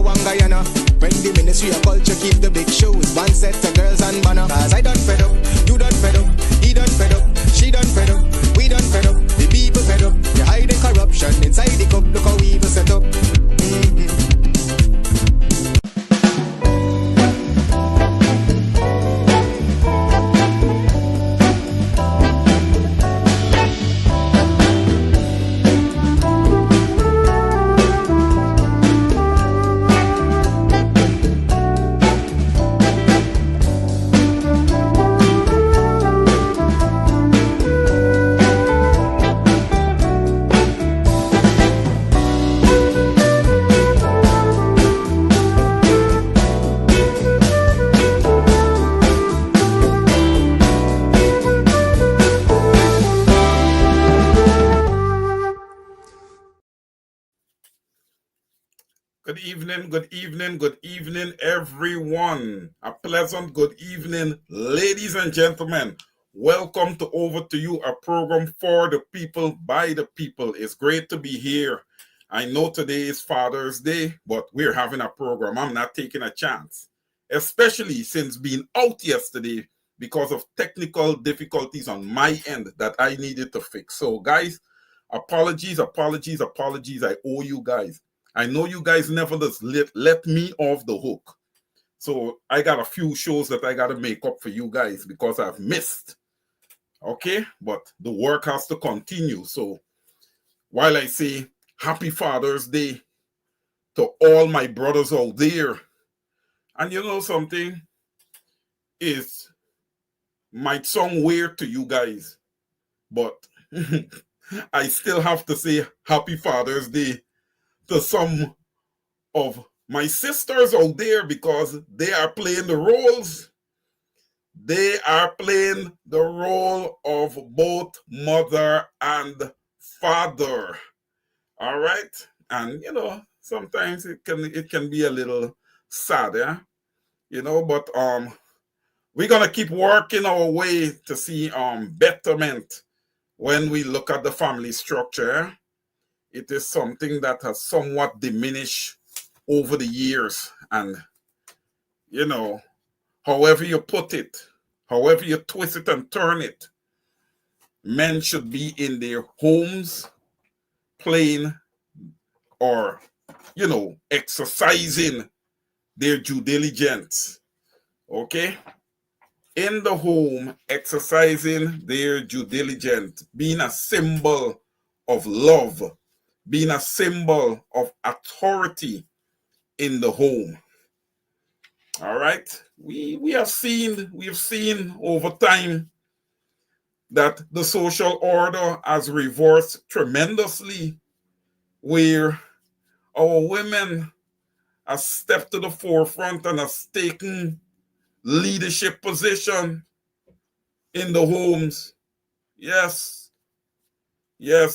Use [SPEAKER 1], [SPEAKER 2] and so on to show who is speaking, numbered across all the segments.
[SPEAKER 1] one Guyana. When the Ministry of Culture keep the big shows, one set of girls and banner. Cause I done fed up, you done fed up, he done fed up, she done fed up, we done fed up, the people fed up. They hiding corruption inside the cup, look how we evil set up.
[SPEAKER 2] Good evening, everyone. A pleasant good evening, ladies and gentlemen. Welcome to Over to You, a program for the people, by the people. It's great to be here. I know today is Father's Day, but we're having a program. I'm not taking a chance, especially since being out yesterday because of technical difficulties on my end that I needed to fix. So, guys, apologies. I owe you guys. I know you guys never just let me off the hook. So I got a few shows that I got to make up for you guys because I've missed. Okay? But the work has to continue. So while I say Happy Father's Day to all my brothers out there, and you know something, it might sound weird to you guys, but I still have to say Happy Father's Day to some of my sisters out there because they are playing the roles. They are playing the role of both mother and father. All right? And you know, sometimes it can be a little sad, yeah? You know, but we're gonna keep working our way to see betterment when we look at the family structure. It is something that has somewhat diminished over the years. And, you know, however you put it, however you twist it and turn it, men should be in their homes playing or, you know, exercising their due diligence. Okay? In the home, exercising their due diligence, being a symbol of love, being a symbol of authority in the home. All right. We have seen over time that the social order has reversed tremendously, where our women have stepped to the forefront and have taken leadership position in the homes. Yes,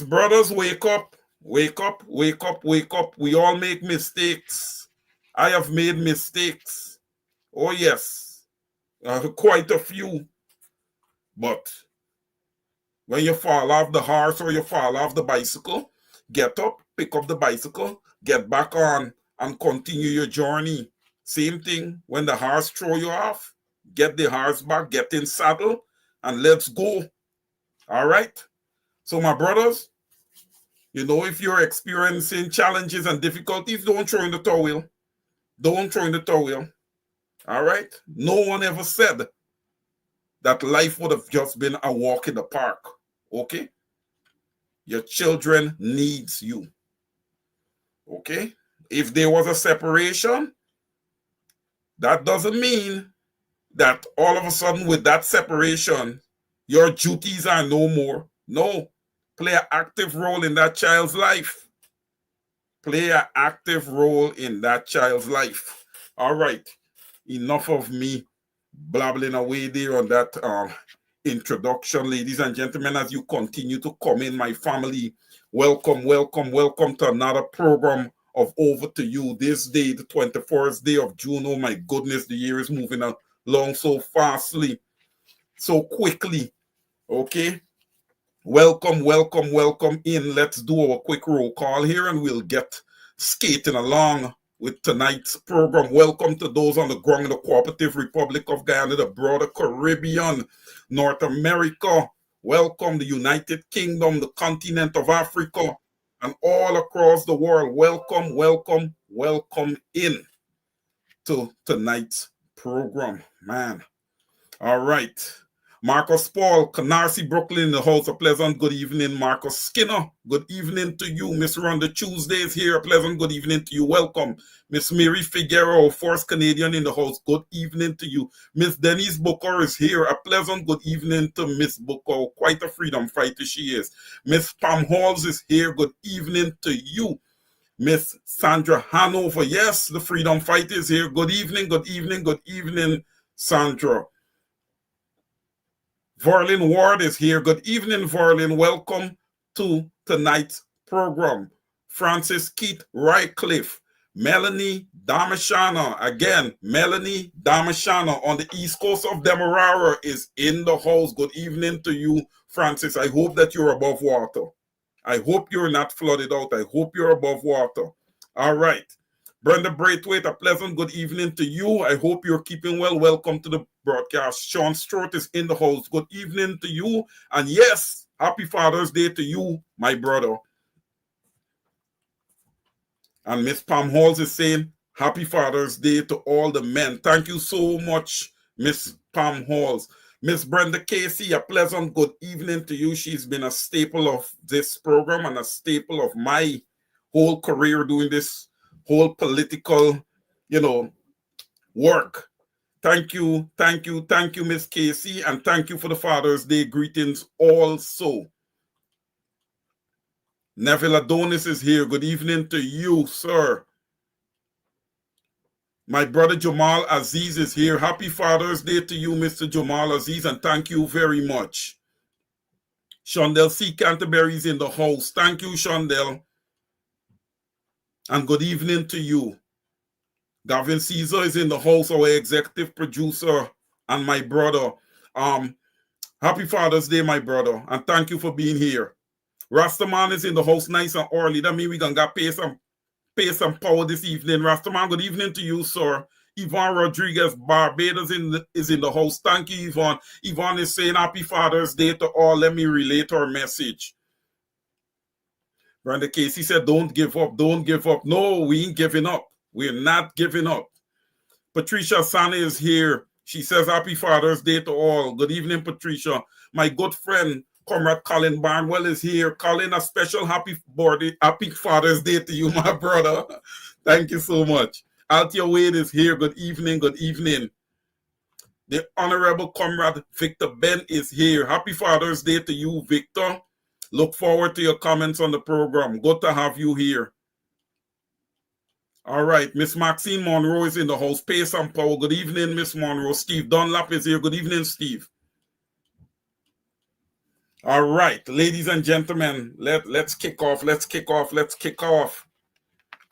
[SPEAKER 2] brothers, wake up. Wake up. We all make mistakes. I have made mistakes. Oh, yes. Quite a few. But when you fall off the horse or you fall off the bicycle, get up, pick up the bicycle, get back on, and continue your journey. Same thing when the horse throw you off. Get the horse back, get in saddle, and let's go. All right? So, my brothers, you know, if you're experiencing challenges and difficulties, don't throw in the towel. Don't throw in the towel. All right? No one ever said that life would have just been a walk in the park. Okay? Your children needs you. Okay? If there was a separation, that doesn't mean that all of a sudden with that separation, your duties are no more. No. Play an active role in that child's life. Play an active role in that child's life. All right. Enough of me blabbling away there on that introduction. Ladies and gentlemen, as you continue to come in, my family, welcome to another program of Over to You. This day, the 21st day of June. Oh my goodness, the year is moving along so fastly, so quickly. Okay. Welcome in. Let's do our quick roll call here and we'll get skating along with tonight's program. Welcome to those on the ground in the Cooperative Republic of Guyana, the broader Caribbean, North America. Welcome the United Kingdom, the continent of Africa, and all across the world. Welcome, welcome, welcome in to tonight's program, man. All right. Marcus Paul, Canarsie, Brooklyn, in the house. A pleasant good evening. Marcus Skinner, good evening to you. Miss Rhonda Tuesdays here. A pleasant good evening to you. Welcome. Miss Mary Figueroa, First Canadian in the house. Good evening to you. Miss Denise Booker is here. A pleasant good evening to Miss Booker. Quite a freedom fighter she is. Miss Pam Halls is here. Good evening to you. Miss Sandra Hanover. Yes, the freedom fighter is here. Good evening, good evening, good evening, Sandra. Verlin Ward is here. Good evening, Verlin. Welcome to tonight's program. Francis Keith Rycliffe, Melanie Damashana. Again, Melanie Damashana on the east coast of Demerara is in the house. Good evening to you, Francis. I hope that you're above water. I hope you're not flooded out. I hope you're above water. All right. Brenda Braithwaite, a pleasant good evening to you. I hope you're keeping well. Welcome to the broadcast. Sean Strott is in the house. Good evening to you. And yes, happy Father's Day to you, my brother. And Miss Pam Halls is saying, happy Father's Day to all the men. Thank you so much, Miss Pam Halls. Miss Brenda Casey, a pleasant good evening to you. She's been a staple of this program and a staple of my whole career doing this whole political, work. Thank you, Miss Casey, and thank you for the Father's Day greetings also. Neville Adonis is here. Good evening to you, sir. My brother Jamal Aziz is here. Happy Father's Day to you, Mr. Jamal Aziz, and thank you very much. Shondell C. Canterbury is in the house. Thank you, Shondell. And good evening to you. Gavin Caesar is in the house, our executive producer, and my brother. Happy Father's Day, my brother, and thank you for being here. Rastaman is in the house, nice and early. That means we're going to pay some power this evening. Rastaman, good evening to you, sir. Yvonne Rodriguez Barbados is in the house. Thank you, Yvonne. Yvonne is saying happy Father's Day to all. Let me relate her message. Brenda Casey said, don't give up, don't give up. No, we ain't giving up. We're not giving up. Patricia Sane is here. She says, happy Father's Day to all. Good evening, Patricia. My good friend, Comrade Colin Barnwell is here. Colin, a special happy Father's Day to you, my brother. Thank you so much. Althea Wade is here. Good evening, good evening. The Honorable Comrade Victor Ben is here. Happy Father's Day to you, Victor. Look forward to your comments on the program. Good to have you here. All right, Miss Maxine Monroe is in the house. Pay some power. Good evening, Miss Monroe. Steve Dunlap is here. Good evening, Steve. All right, ladies and gentlemen, let's kick off. Let's kick off.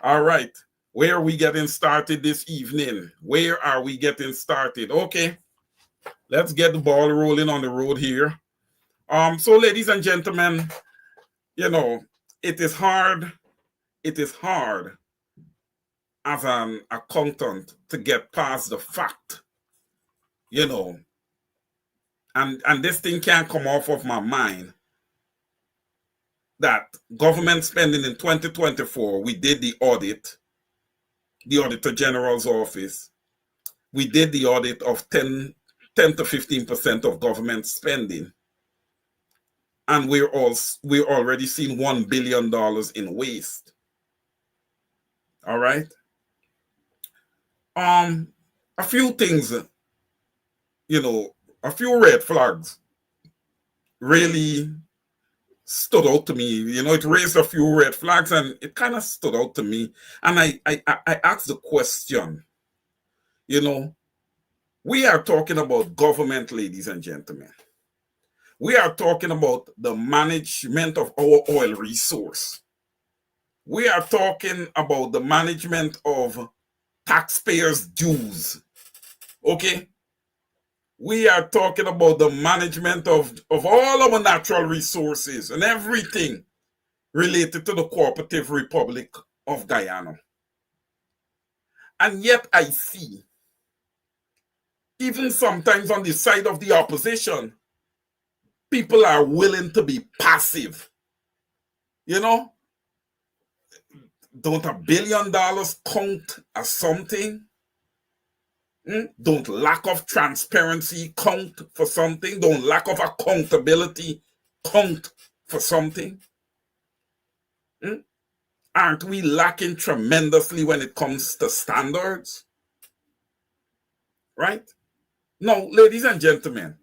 [SPEAKER 2] All right, where are we getting started this evening? Where are we getting started? Okay, let's get the ball rolling on the road here. So ladies and gentlemen, it is hard as an accountant to get past the fact, and this thing can't come off of my mind, that government spending in 2024, we did the audit, the Auditor General's office, we did the audit of 10 to 15% of government spending. And we're already seeing $1 billion in waste. All right. A few things, a few red flags really stood out to me. It raised a few red flags and it kind of stood out to me. And I asked the question, we are talking about government, ladies and gentlemen. We are talking about the management of our oil resource. We are talking about the management of taxpayers' dues. Okay? We are talking about the management of all our natural resources and everything related to the Cooperative Republic of Guyana. And yet I see, even sometimes on the side of the opposition, people are willing to be passive. You know, don't $1 billion count as something? Don't lack of transparency count for something? Don't lack of accountability count for something? Aren't we lacking tremendously when it comes to standards? Right? Now, ladies and gentlemen,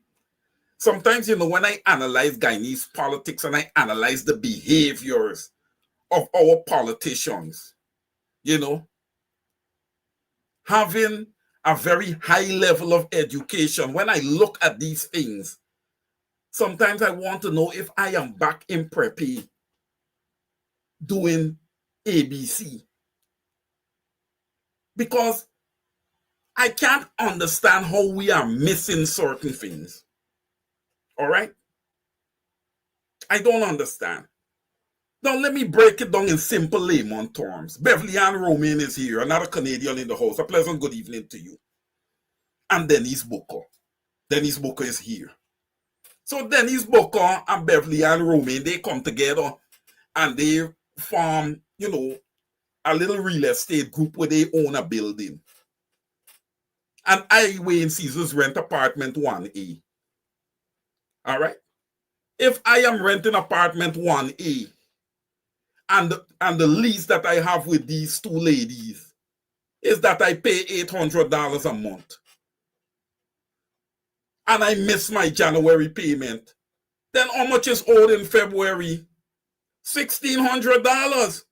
[SPEAKER 2] sometimes, when I analyze Guyanese politics and I analyze the behaviors of our politicians, having a very high level of education, when I look at these things, sometimes I want to know if I am back in preppy doing ABC. Because I can't understand how we are missing certain things. All right? I don't understand. Now, let me break it down in simple layman terms. Beverly Ann Romain is here, another Canadian in the house. A pleasant good evening to you. And Denise Booker. Denise Booker is here. So Denise Booker and Beverly Ann Romain, they come together and they form, a little real estate group where they own a building. And I, Wayne Caesars, rent apartment 1A. All right? If I am renting apartment 1A, and the lease that I have with these two ladies is that I pay $800 a month. And I miss my January payment. Then how much is owed in February? $1,600.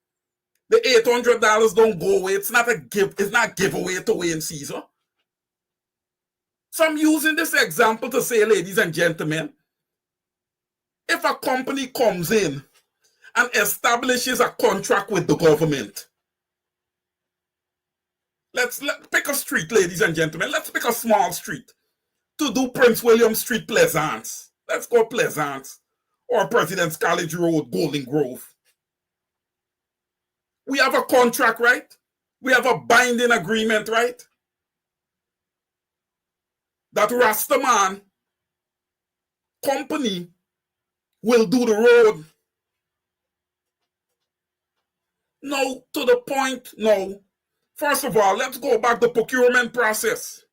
[SPEAKER 2] The $800 don't go away. It's not giveaway to Wayne Caesar. So I'm using this example to say, ladies and gentlemen, if a company comes in and establishes a contract with the government. Let's pick a street, ladies and gentlemen. Let's pick a small street to do Prince William Street, Pleasance. Let's go Pleasance. Or President's College Road, Golden Grove. We have a contract, right? We have a binding agreement, right? That Rastaman company will do the road. Now, to the point now, first of all, let's go back to the procurement process.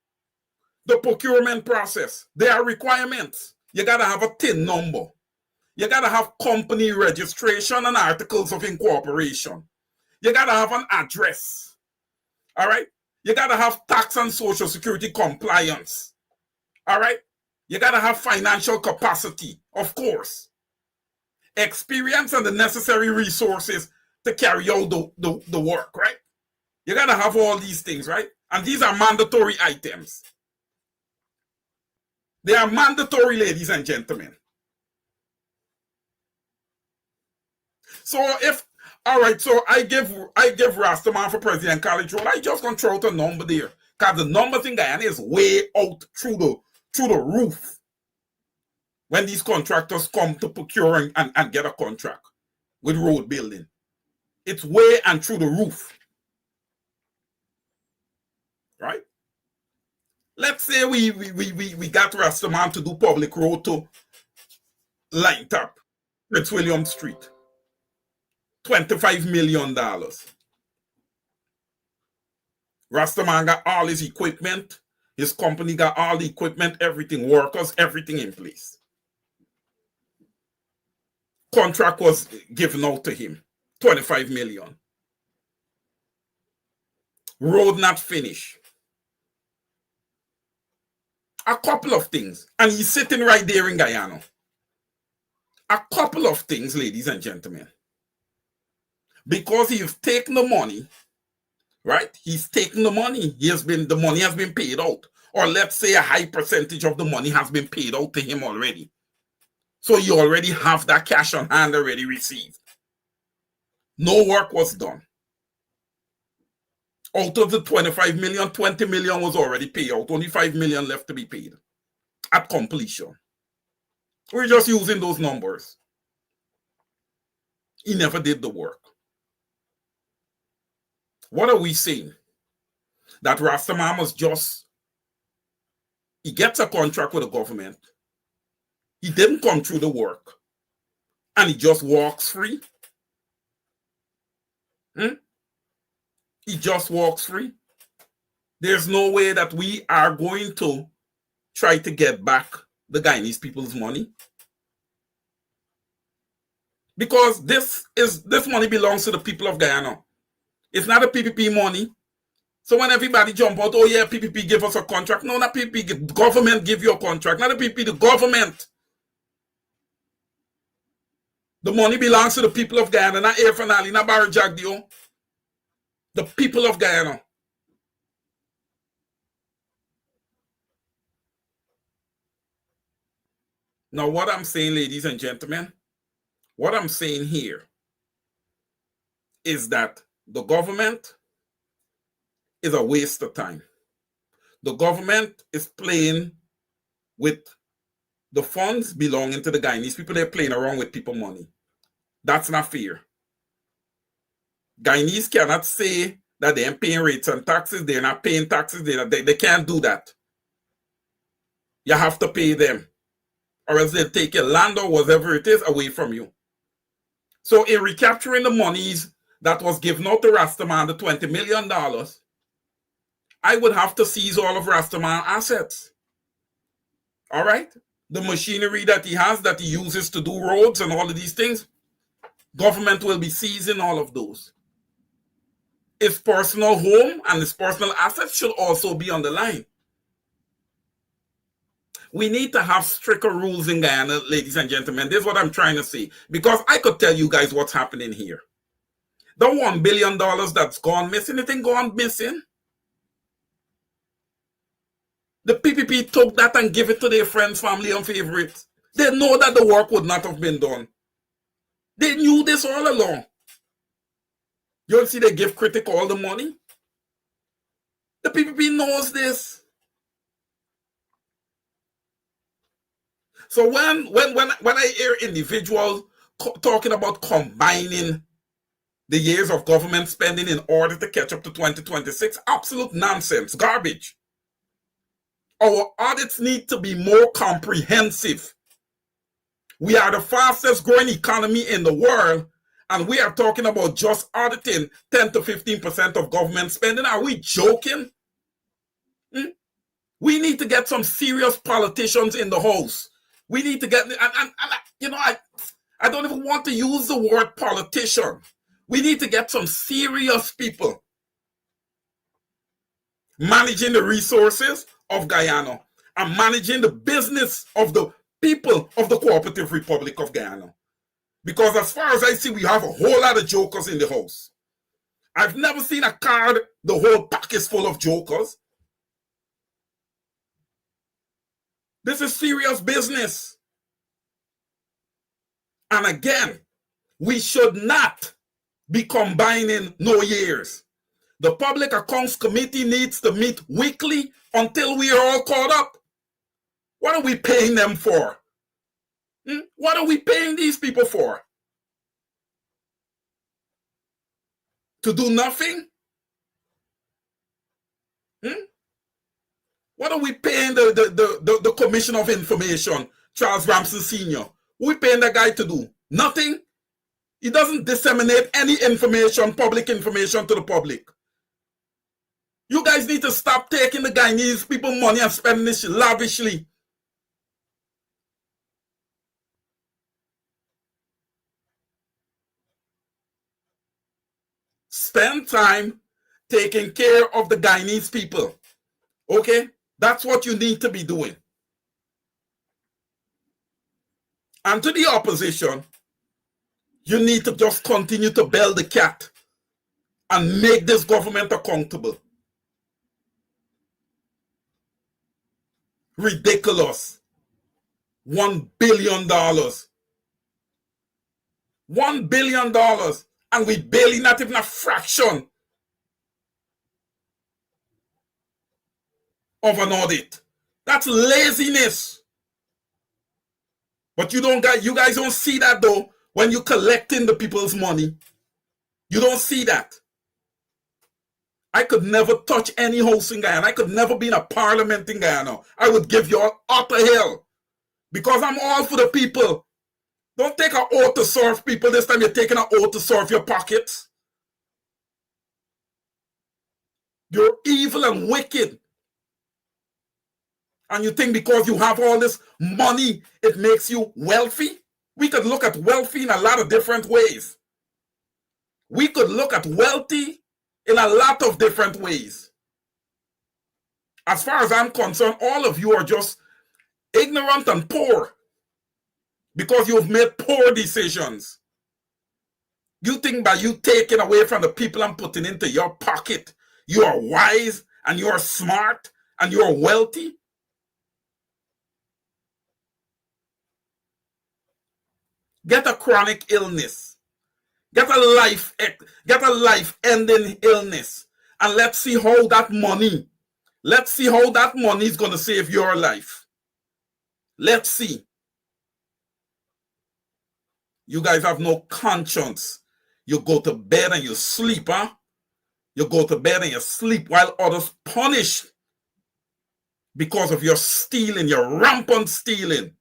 [SPEAKER 2] The procurement process. There are requirements. You got to have a TIN number. You got to have company registration and articles of incorporation. You got to have an address. All right? You got to have tax and social security compliance. All right? You got to have financial capacity, of course. Experience and the necessary resources to carry out the work, right? You got to have all these things, right? And these are mandatory items. They are mandatory, ladies and gentlemen. So so I give Rastaman for President College Road. I just gonna throw out a number there. Because the numbers in Guyana is way out through the roof when these contractors come to procure and get a contract with road building. It's way and through the roof. Right? Let's say we got Rastaman to do public road to Line Top, Prince William Street. $25 million. Rastaman got all his equipment. His company got all the equipment, everything, workers, everything in place. Contract was given out to him. $25 million. Road not finished. A couple of things. And he's sitting right there in Guyana. A couple of things, ladies and gentlemen. Because he's taken the money, right? He's taken the money. The money has been paid out. Or let's say a high percentage of the money has been paid out to him already. So you already have that cash on hand already received. No work was done. Out of the 25 million, 20 million was already paid out. Only 5 million left to be paid at completion. We're just using those numbers. He never did the work. What are we saying? that Rastaman was just, he gets a contract with the government. He didn't come through the work. And he just walks free. He just walks free. There's no way that we are going to try to get back the Guyanese people's money. Because this money belongs to the people of Guyana. It's not a PPP money. So when everybody jump out, oh yeah, PPP give us a contract. No, not PPP, government give you a contract. Not a PPP, the government. The money belongs to the people of Guyana, not Air Finale, not Barry Jagdio. The people of Guyana. Now, what I'm saying, ladies and gentlemen, what I'm saying here is that the government is a waste of time. The government is playing with the funds belonging to the Guyanese people. They're playing around with people's money. That's not fair. Guyanese cannot say that they ain't paying rates and taxes. They're not paying taxes. They can't do that. You have to pay them, or else they'll take your land or whatever it is away from you. So in recapturing the monies that was given out to Rastaman, the $20 million, I would have to seize all of Rastaman assets. All right? The machinery that he has, that he uses to do roads and all of these things, government will be seizing all of those. His personal home and his personal assets should also be on the line. We need to have stricter rules in Guyana, ladies and gentlemen. This is what I'm trying to say. Because I could tell you guys what's happening here. The $1 billion that's gone missing, it ain't gone missing. The PPP took that and gave it to their friends, family, and favorites. They know that the work would not have been done. They knew this all along. You'll see they give Critic all the money. The PPP knows this. So when I hear individuals talking about combining the years of government spending in order to catch up to 2026, absolute nonsense, garbage. Our audits need to be more comprehensive. We are the fastest growing economy in the world, and we are talking about just auditing 10 to 15% of government spending. Are we joking? We need to get some serious politicians in the house. We need to get, I don't even want to use the word politician. We need to get some serious people managing the resources of Guyana and managing the business of the people of the Cooperative Republic of Guyana. Because as far as I see, we have a whole lot of jokers in the house. I've never seen a card, the whole pack is full of jokers. This is serious business. And again, we should not be combining no years. The Public Accounts Committee needs to meet weekly until we are all caught up. What are we paying them for? What are we paying these people for? To do nothing? What are we paying the Commission of Information, Charles Ramsey Sr.? What are we paying that guy to do? Nothing? He doesn't disseminate any information, public information to the public. You guys need to stop taking the Guyanese people money and spending it lavishly. Spend time taking care of the Guyanese people. Okay? That's what you need to be doing. And to the opposition, you need to just continue to bell the cat and make this government accountable. Ridiculous. $1 billion. $1 billion. And we barely not even a fraction of an audit. That's laziness. But you guys don't see that though when you're collecting the people's money. You don't see that. I could never touch any house in Guyana. I could never be in a parliament in Guyana. I would give you all utter hell because I'm all for the people. Don't take an oath to serve people. This time you're taking an oath to serve your pockets. You're evil and wicked. And you think because you have all this money, it makes you wealthy? We could look at wealthy in a lot of different ways. We could look at wealthy in a lot of different ways. As far as I'm concerned, all of you are just ignorant and poor because you've made poor decisions. You think by you taking away from the people and putting into your pocket, you are wise and you are smart and you are wealthy? Get a chronic illness. Get a life-ending illness. And let's see how that money is going to save your life. Let's see. You guys have no conscience. You go to bed and you sleep, huh? You go to bed and you sleep while others punish because of your stealing, your rampant stealing.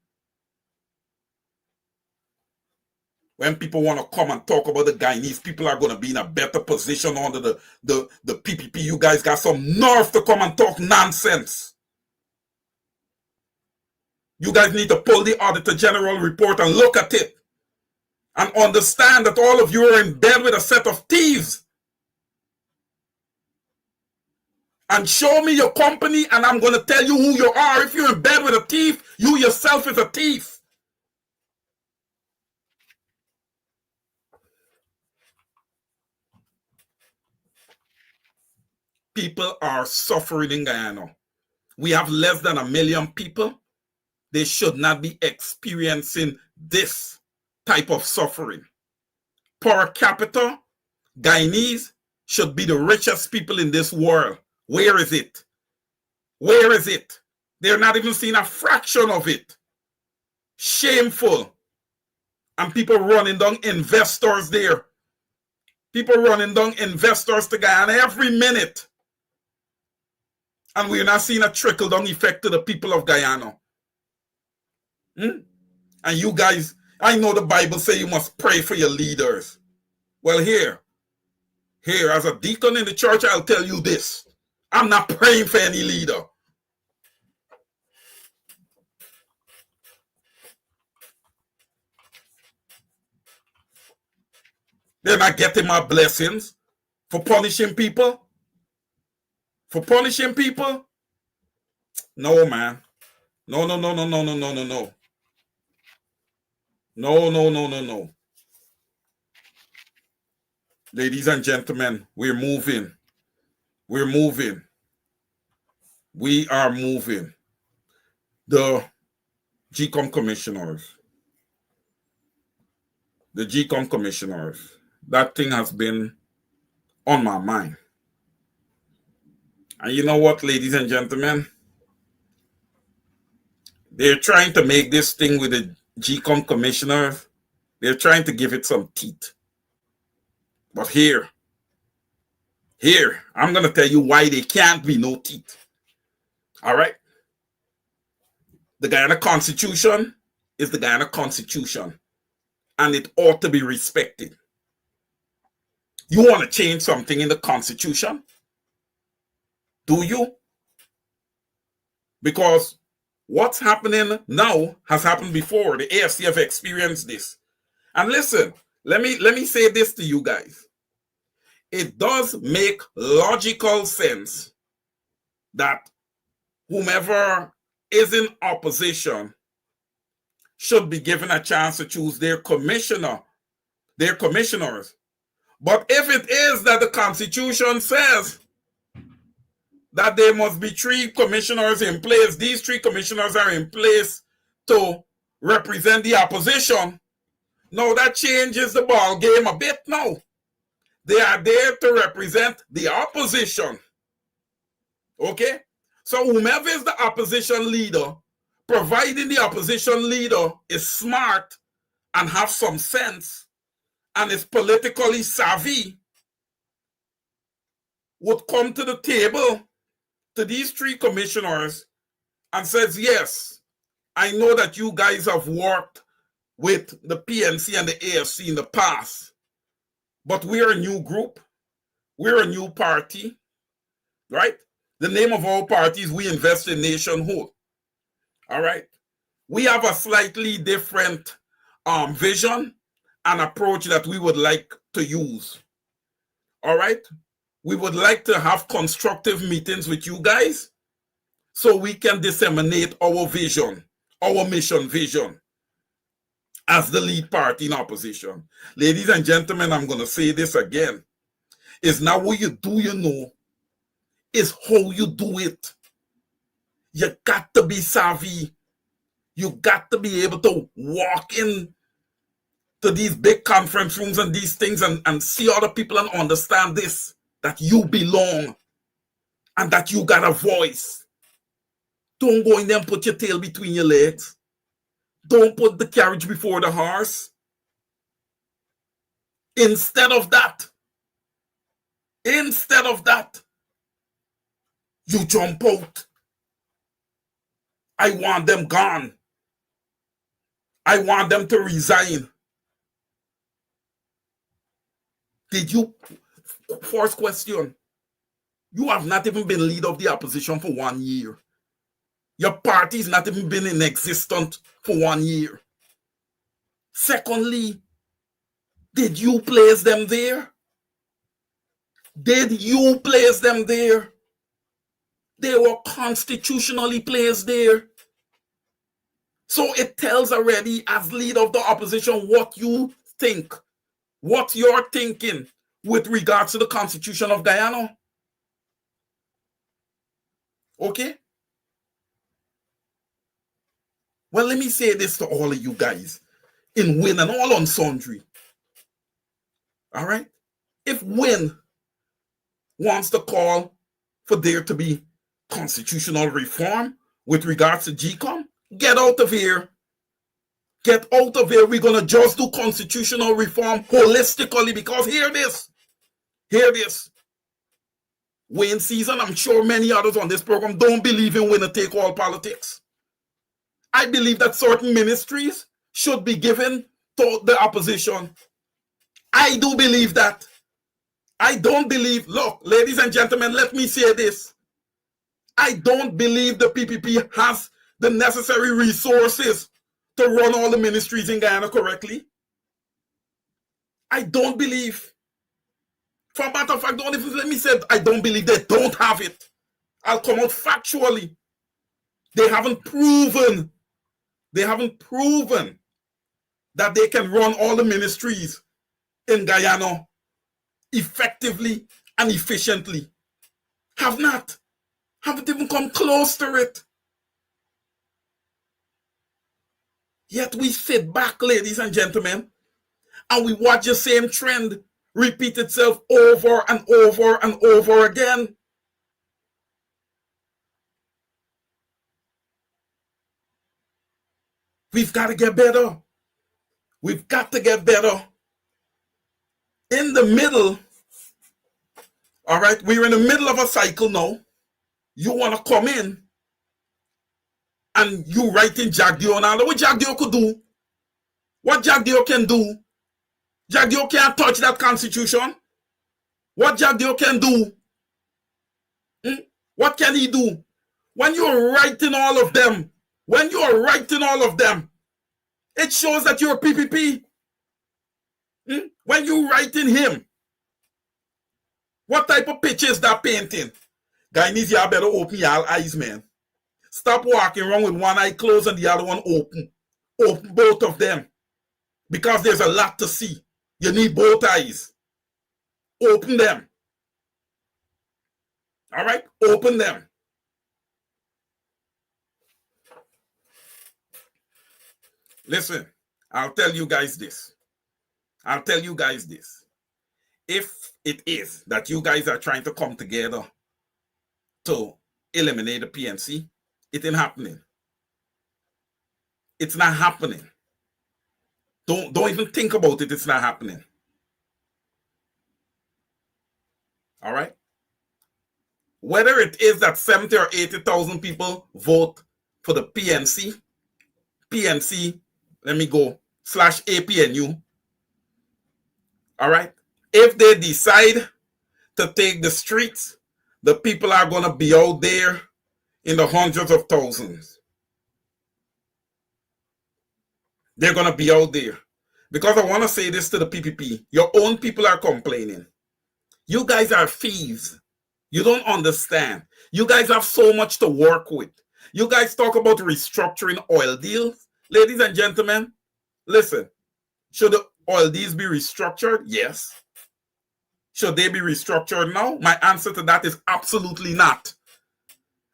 [SPEAKER 2] When people want to come and talk about the Guyanese, people are going to be in a better position under the PPP. You guys got some nerve to come and talk nonsense. You guys need to pull the Auditor General report and look at it and understand that all of you are in bed with a set of thieves. And show me your company and I'm going to tell you who you are. If you're in bed with a thief, you yourself is a thief. People are suffering in Guyana. We have less than 1 million people. They should not be experiencing this type of suffering. Per capita, Guyanese should be the richest people in this world. Where is it? Where is it? They're not even seeing a fraction of it. Shameful. And people running down investors there. People running down investors to Guyana every minute. And we're not seeing a trickle-down effect to the people of Guyana. And you guys, I know the Bible says you must pray for your leaders. Well, here, as a deacon in the church, I'll tell you this. I'm not praying for any leader. They're not getting my blessings for punishing people. For punishing people? No, man. No. No. Ladies and gentlemen, we're moving. We're moving. We are moving. The GCOM commissioners. The GCOM commissioners. That thing has been on my mind. And you know what, ladies and gentlemen? They're trying to make this thing with the GCOM commissioners, they're trying to give it some teeth. But here, I'm going to tell you why they can't be no teeth. All right? The Guyana Constitution is the Guyana Constitution, and it ought to be respected. You want to change something in the Constitution? Do you? Because what's happening now has happened before. The AFC have experienced this. And listen, let me say this to you guys. It does make logical sense that whomever is in opposition should be given a chance to choose their commissioners. But if it is that the Constitution says that there must be 3 commissioners in place, these 3 commissioners are in place to represent the opposition. Now that changes the ball game a bit now. They are there to represent the opposition. Okay? So whomever is the opposition leader, providing the opposition leader is smart and have some sense and is politically savvy, would come to the table to these three commissioners and says, yes, I know that you guys have worked with the PNC and the AFC in the past, but we're a new group. We're a new party, right? The name of our party is We Invest in Nationhood. All right. We have a slightly different vision and approach that we would like to use. All right. We would like to have constructive meetings with you guys so we can disseminate our vision, our mission vision as the lead party in opposition. Ladies and gentlemen, I'm going to say this again. It's not what you do, you know. It's how you do it. You got to be savvy. You got to be able to walk in to these big conference rooms and these things and see other people and understand this, that you belong and that you got a voice. Don't go in there and put your tail between your legs. Don't put the carriage before the horse. Instead of that, you jump out. I want them gone. I want them to resign. Did you, first question, you have not even been leader of the opposition for 1 year. Your party's not even been in existence for 1 year. Secondly, did you place them there? Did you place them there? They were constitutionally placed there. So it tells already as leader of the opposition what you think, what you're thinking with regards to the Constitution of Guyana. Okay? Well, let me say this to all of you guys in Win and all on Sundry. All right? If Win wants to call for there to be constitutional reform with regards to GCOM, get out of here. Get out of here. We're going to just do constitutional reform holistically because hear this. Wayne Season, I'm sure many others on this program don't believe in winner take all politics. I believe that certain ministries should be given to the opposition. I do believe that. I don't believe, look, ladies and gentlemen, let me say this. I don't believe the PPP has the necessary resources to run all the ministries in Guyana correctly. I don't believe. For a matter of fact, don't even let me say I don't believe they don't have it. I'll come out factually. They haven't proven that they can run all the ministries in Guyana effectively and efficiently. Haven't even come close to it. Yet we sit back, ladies and gentlemen, and we watch the same trend repeat itself over and over and over again. We've got to get better. We've got to get better. In the middle, all right, we're in the middle of a cycle now. You want to come in and you writing Jack Dio now. What Jack Dio could do? What Jack Dio can do? Jack Dio can't touch that constitution. What Jack Dio can do? What can he do? When you're writing all of them, it shows that you're a PPP. When you're writing him, what type of picture is that painting? Guyanese, you better open your eyes, man. Stop walking around with one eye closed and the other one open. Open both of them. Because there's a lot to see. You need both eyes. Open them. All right? Open them. Listen, I'll tell you guys this. If it is that you guys are trying to come together to eliminate the PNC, it ain't happening. It's not happening. Don't even think about it. It's not happening. All right? Whether it is that 70 or 80,000 people vote for the PNC, let me go, /APNU, all right? If they decide to take the streets, the people are going to be out there in the hundreds of thousands. They're going to be out there. Because I want to say this to the PPP. Your own people are complaining. You guys are thieves. You don't understand. You guys have so much to work with. You guys talk about restructuring oil deals. Ladies and gentlemen, listen. Should the oil deals be restructured? Yes. Should they be restructured now? My answer to that is absolutely not.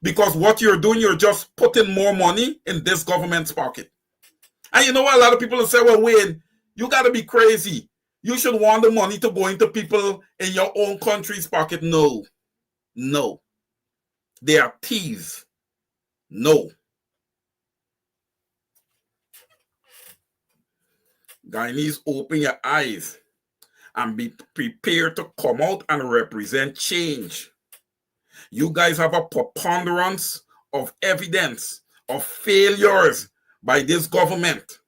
[SPEAKER 2] Because what you're doing, you're just putting more money in this government's pocket. And you know what? A lot of people will say, well, Wayne, you got to be crazy. You should want the money to go into people in your own country's pocket. No. No. They are thieves. No. Guyanese, open your eyes and be prepared to come out and represent change. You guys have a preponderance of evidence of failures by this government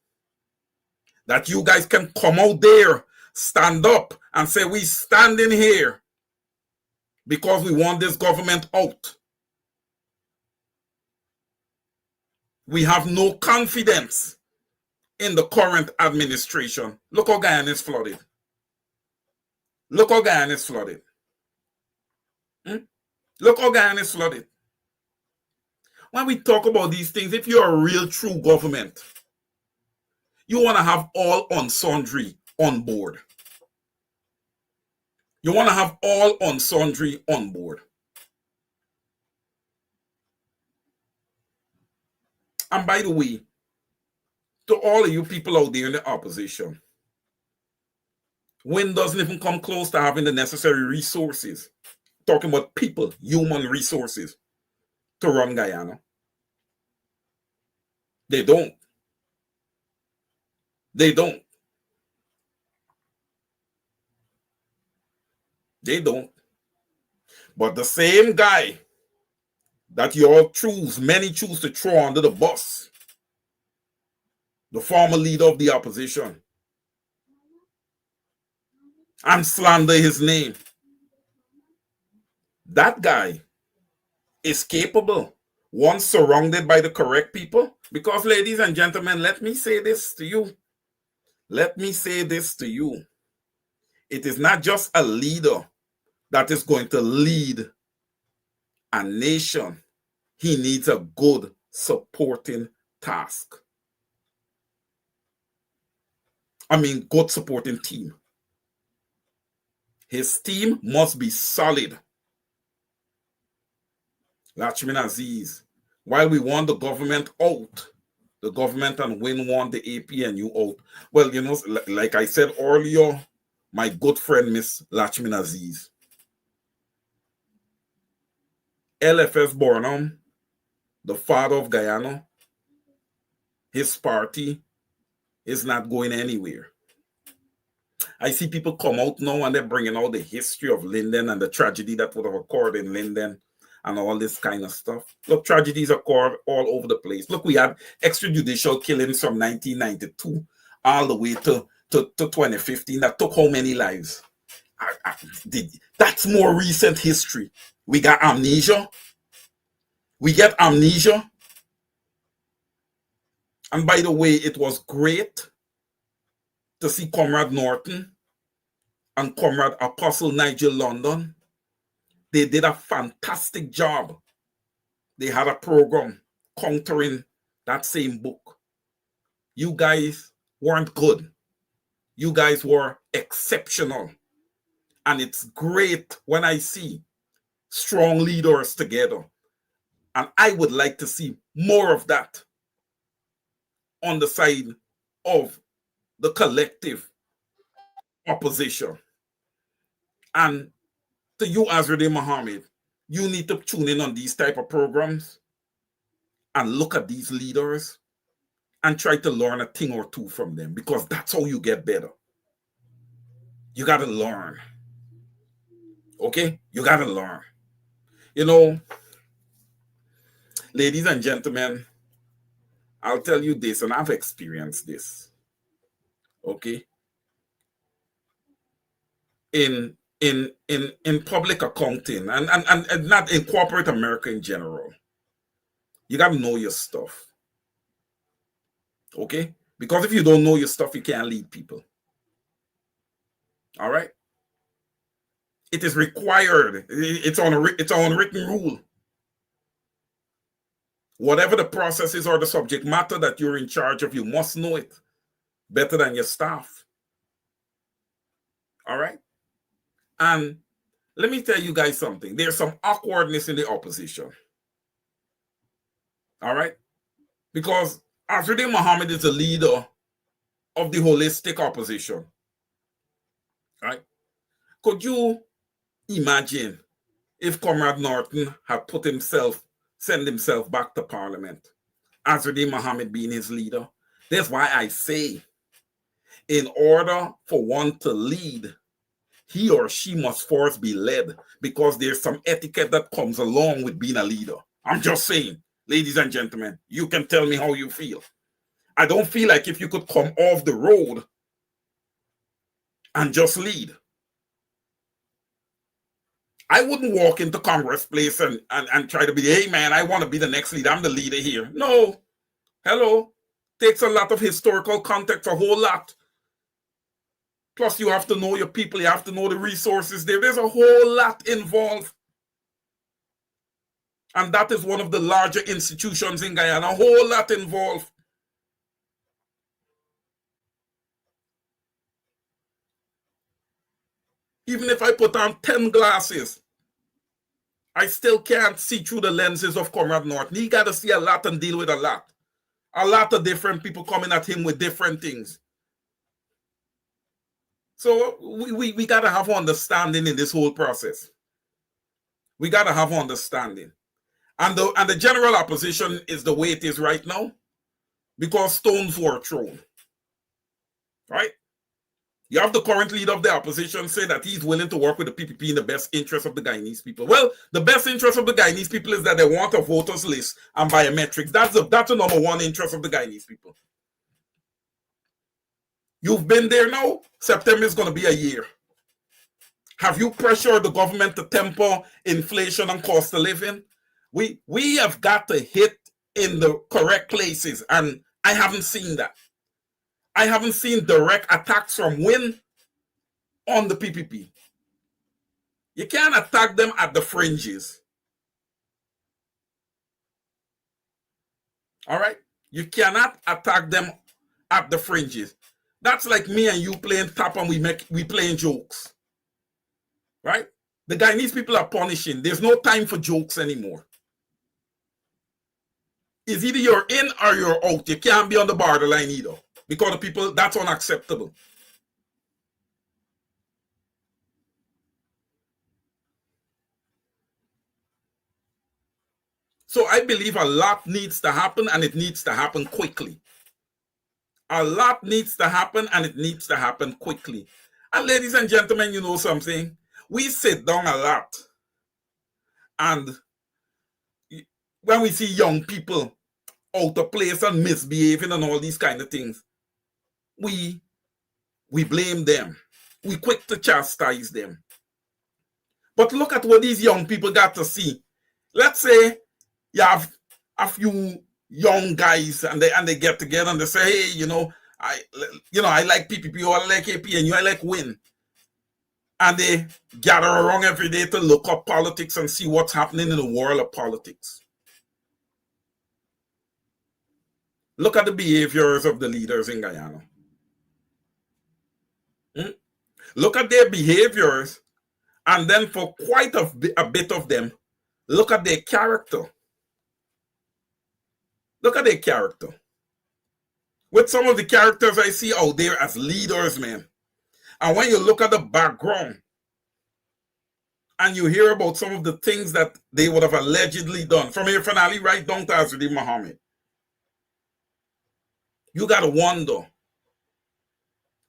[SPEAKER 2] that you guys can come out there, stand up and say, we standing here because we want this government out. We have no confidence in the current administration. Look how Guyana is flooded. Look how Guyana is flooded. Look how Guyana is flooded. When we talk about these things, if you're a real true government, you want to have all on sundry on board. You want to have all on sundry on board. And by the way, to all of you people out there in the opposition, Wynne doesn't even come close to having the necessary resources. Talking about people, human resources, to run Guyana. They don't. They don't. They don't. But the same guy that you all choose, many choose to throw under the bus, the former leader of the opposition, and slander his name, that guy is capable, once surrounded by the correct people. Because, ladies and gentlemen, let me say this to you. Let me say this to you. It is not just a leader that is going to lead a nation. He needs a good supporting task. Good supporting team. His team must be solid. Lachman Aziz, while we want the government out, the government and Wynne want the APNU out. Well, you know, like I said earlier, my good friend, Miss Lachman Aziz, LFS Burnham, the father of Guyana, his party is not going anywhere. I see people come out now and they're bringing out the history of Linden and the tragedy that would have occurred in Linden and all this kind of stuff. Look, tragedies occur all over the place. Look, we had extrajudicial killings from 1992 all the way to 2015. That took how many lives? That's more recent history. We got amnesia. We get amnesia. And by the way, it was great to see Comrade Norton and Comrade Apostle Nigel London. They did a fantastic job. They had a program countering that same book. You guys weren't good. You guys were exceptional. And it's great when I see strong leaders together. And I would like to see more of that on the side of the collective opposition. And to you, Azraddin Mohammed, you need to tune in on these type of programs and look at these leaders and try to learn a thing or two from them, because that's how you get better. You got to learn. Okay? You got to learn. You know, ladies and gentlemen, I'll tell you this, and I've experienced this. Okay, in public accounting and not in corporate America in general, you got to know your stuff. Okay, because if you don't know your stuff, you can't lead people. All right, it is required. It's on a written rule. Whatever the process is or the subject matter that you're in charge of, you must know it better than your staff. All right. And let me tell you guys something. There's some awkwardness in the opposition. All right. Because Azruddin Mohammed is the leader of the holistic opposition. Right? Could you imagine if Comrade Norton had sent himself back to Parliament, Azruddin Mohammed being his leader? That's why I say, in order for one to lead, he or she must first be led, because there's some etiquette that comes along with being a leader. I'm just saying, ladies and gentlemen, you can tell me how you feel. I don't feel like if you could come off the road and just lead. I wouldn't walk into Congress Place and try to be, hey man, I want to be the next leader. I'm the leader here. No. Hello. Takes a lot of historical context, a whole lot. Plus, you have to know your people. You have to know the resources there. There's a whole lot involved. And that is one of the larger institutions in Guyana. A whole lot involved. Even if I put on 10 glasses, I still can't see through the lenses of Comrade Norton. He got to see a lot and deal with a lot. A lot of different people coming at him with different things. So we got to have understanding in this whole process. We got to have understanding. And the general opposition is the way it is right now because stones were thrown. Right? You have the current leader of the opposition say that he's willing to work with the PPP in the best interest of the Guyanese people. Well, the best interest of the Guyanese people is that they want a voters list and biometrics. That's the number one interest of the Guyanese people. You've been there now. September is going to be a year. Have you pressured the government to temper inflation and cost of living? We have got to hit in the correct places, and I haven't seen that. I haven't seen direct attacks from Win on the PPP. You can't attack them at the fringes. All right? You cannot attack them at the fringes. That's like me and you playing tap and we playing jokes. Right? The Guyanese people are punishing. There's no time for jokes anymore. It's either you're in or you're out. You can't be on the borderline either. Because the people, that's unacceptable. So I believe a lot needs to happen, and it needs to happen quickly. A lot needs to happen, and it needs to happen quickly. And ladies and gentlemen, you know something? We sit down a lot. And when we see young people out of place and misbehaving and all these kind of things, we blame them. We quick to chastise them. But look at what these young people got to see. Let's say you have a few young guys and they get together and they say, hey, I like PPP or I like AP and I like Win. And they gather around every day to look up politics and see what's happening in the world of politics. Look at the behaviors of the leaders in Guyana. Look at their behaviors, and then for quite a bit of them, look at their character. Look at their character. With some of the characters I see out there as leaders, man. And when you look at the background, and you hear about some of the things that they would have allegedly done, from Irfaan Ali right down to Azruddin Mohammed, you got to wonder.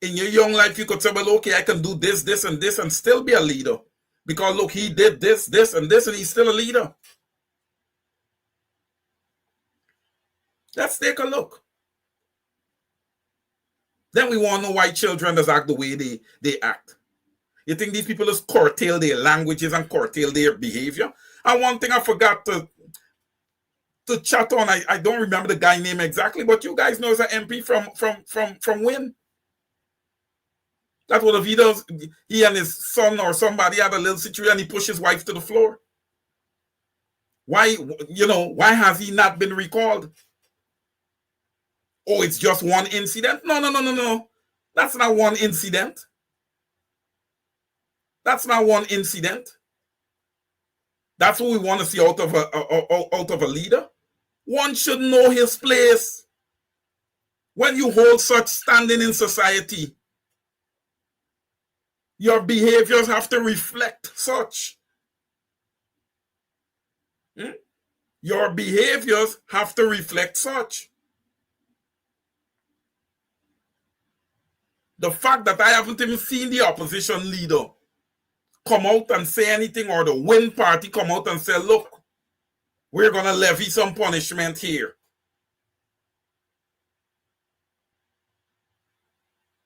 [SPEAKER 2] In your young life, you could say, well, okay, I can do this, this, and this, and still be a leader. Because look, he did this, and this, and he's still a leader. Let's take a look. Then we want to know why children does act the way they act. You think these people just curtail their languages and curtail their behavior? And one thing I forgot to chat on, I don't remember the guy name exactly, but you guys know he's an MP from Wynn. That's what if he and his son or somebody had a little situation and he pushed his wife to the floor. Why has he not been recalled? Oh, it's just one incident? No. That's not one incident. That's not one incident. That's what we want to see out of a leader. One should know his place. When you hold such standing in society, your behaviors have to reflect such. Your behaviors have to reflect such. The fact that I haven't even seen the opposition leader come out and say anything, or the Wynn party come out and say, look, we're going to levy some punishment here,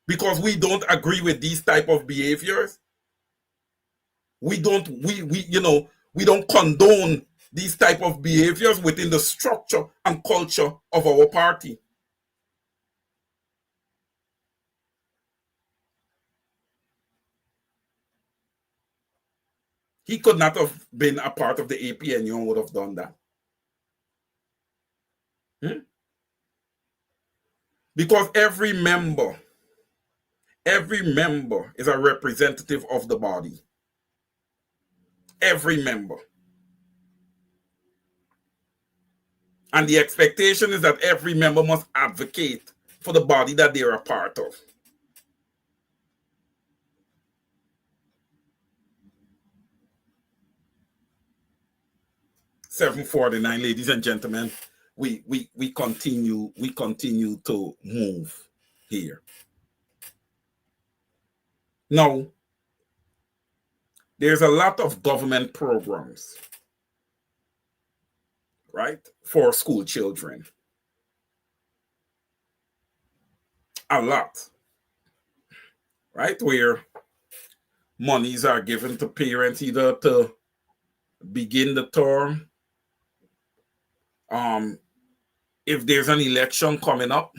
[SPEAKER 2] because we don't agree with these type of behaviors. We don't condone these type of behaviors within the structure and culture of our party. He could not have been a part of the APNU and would have done that. Because every member is a representative of the body. Every member. And the expectation is that every member must advocate for the body that they're a part of. (7:49), ladies and gentlemen, we continue to move here. Now, there's a lot of government programs, right, for school children. A lot, right, where monies are given to parents either to begin the term, if there's an election coming up,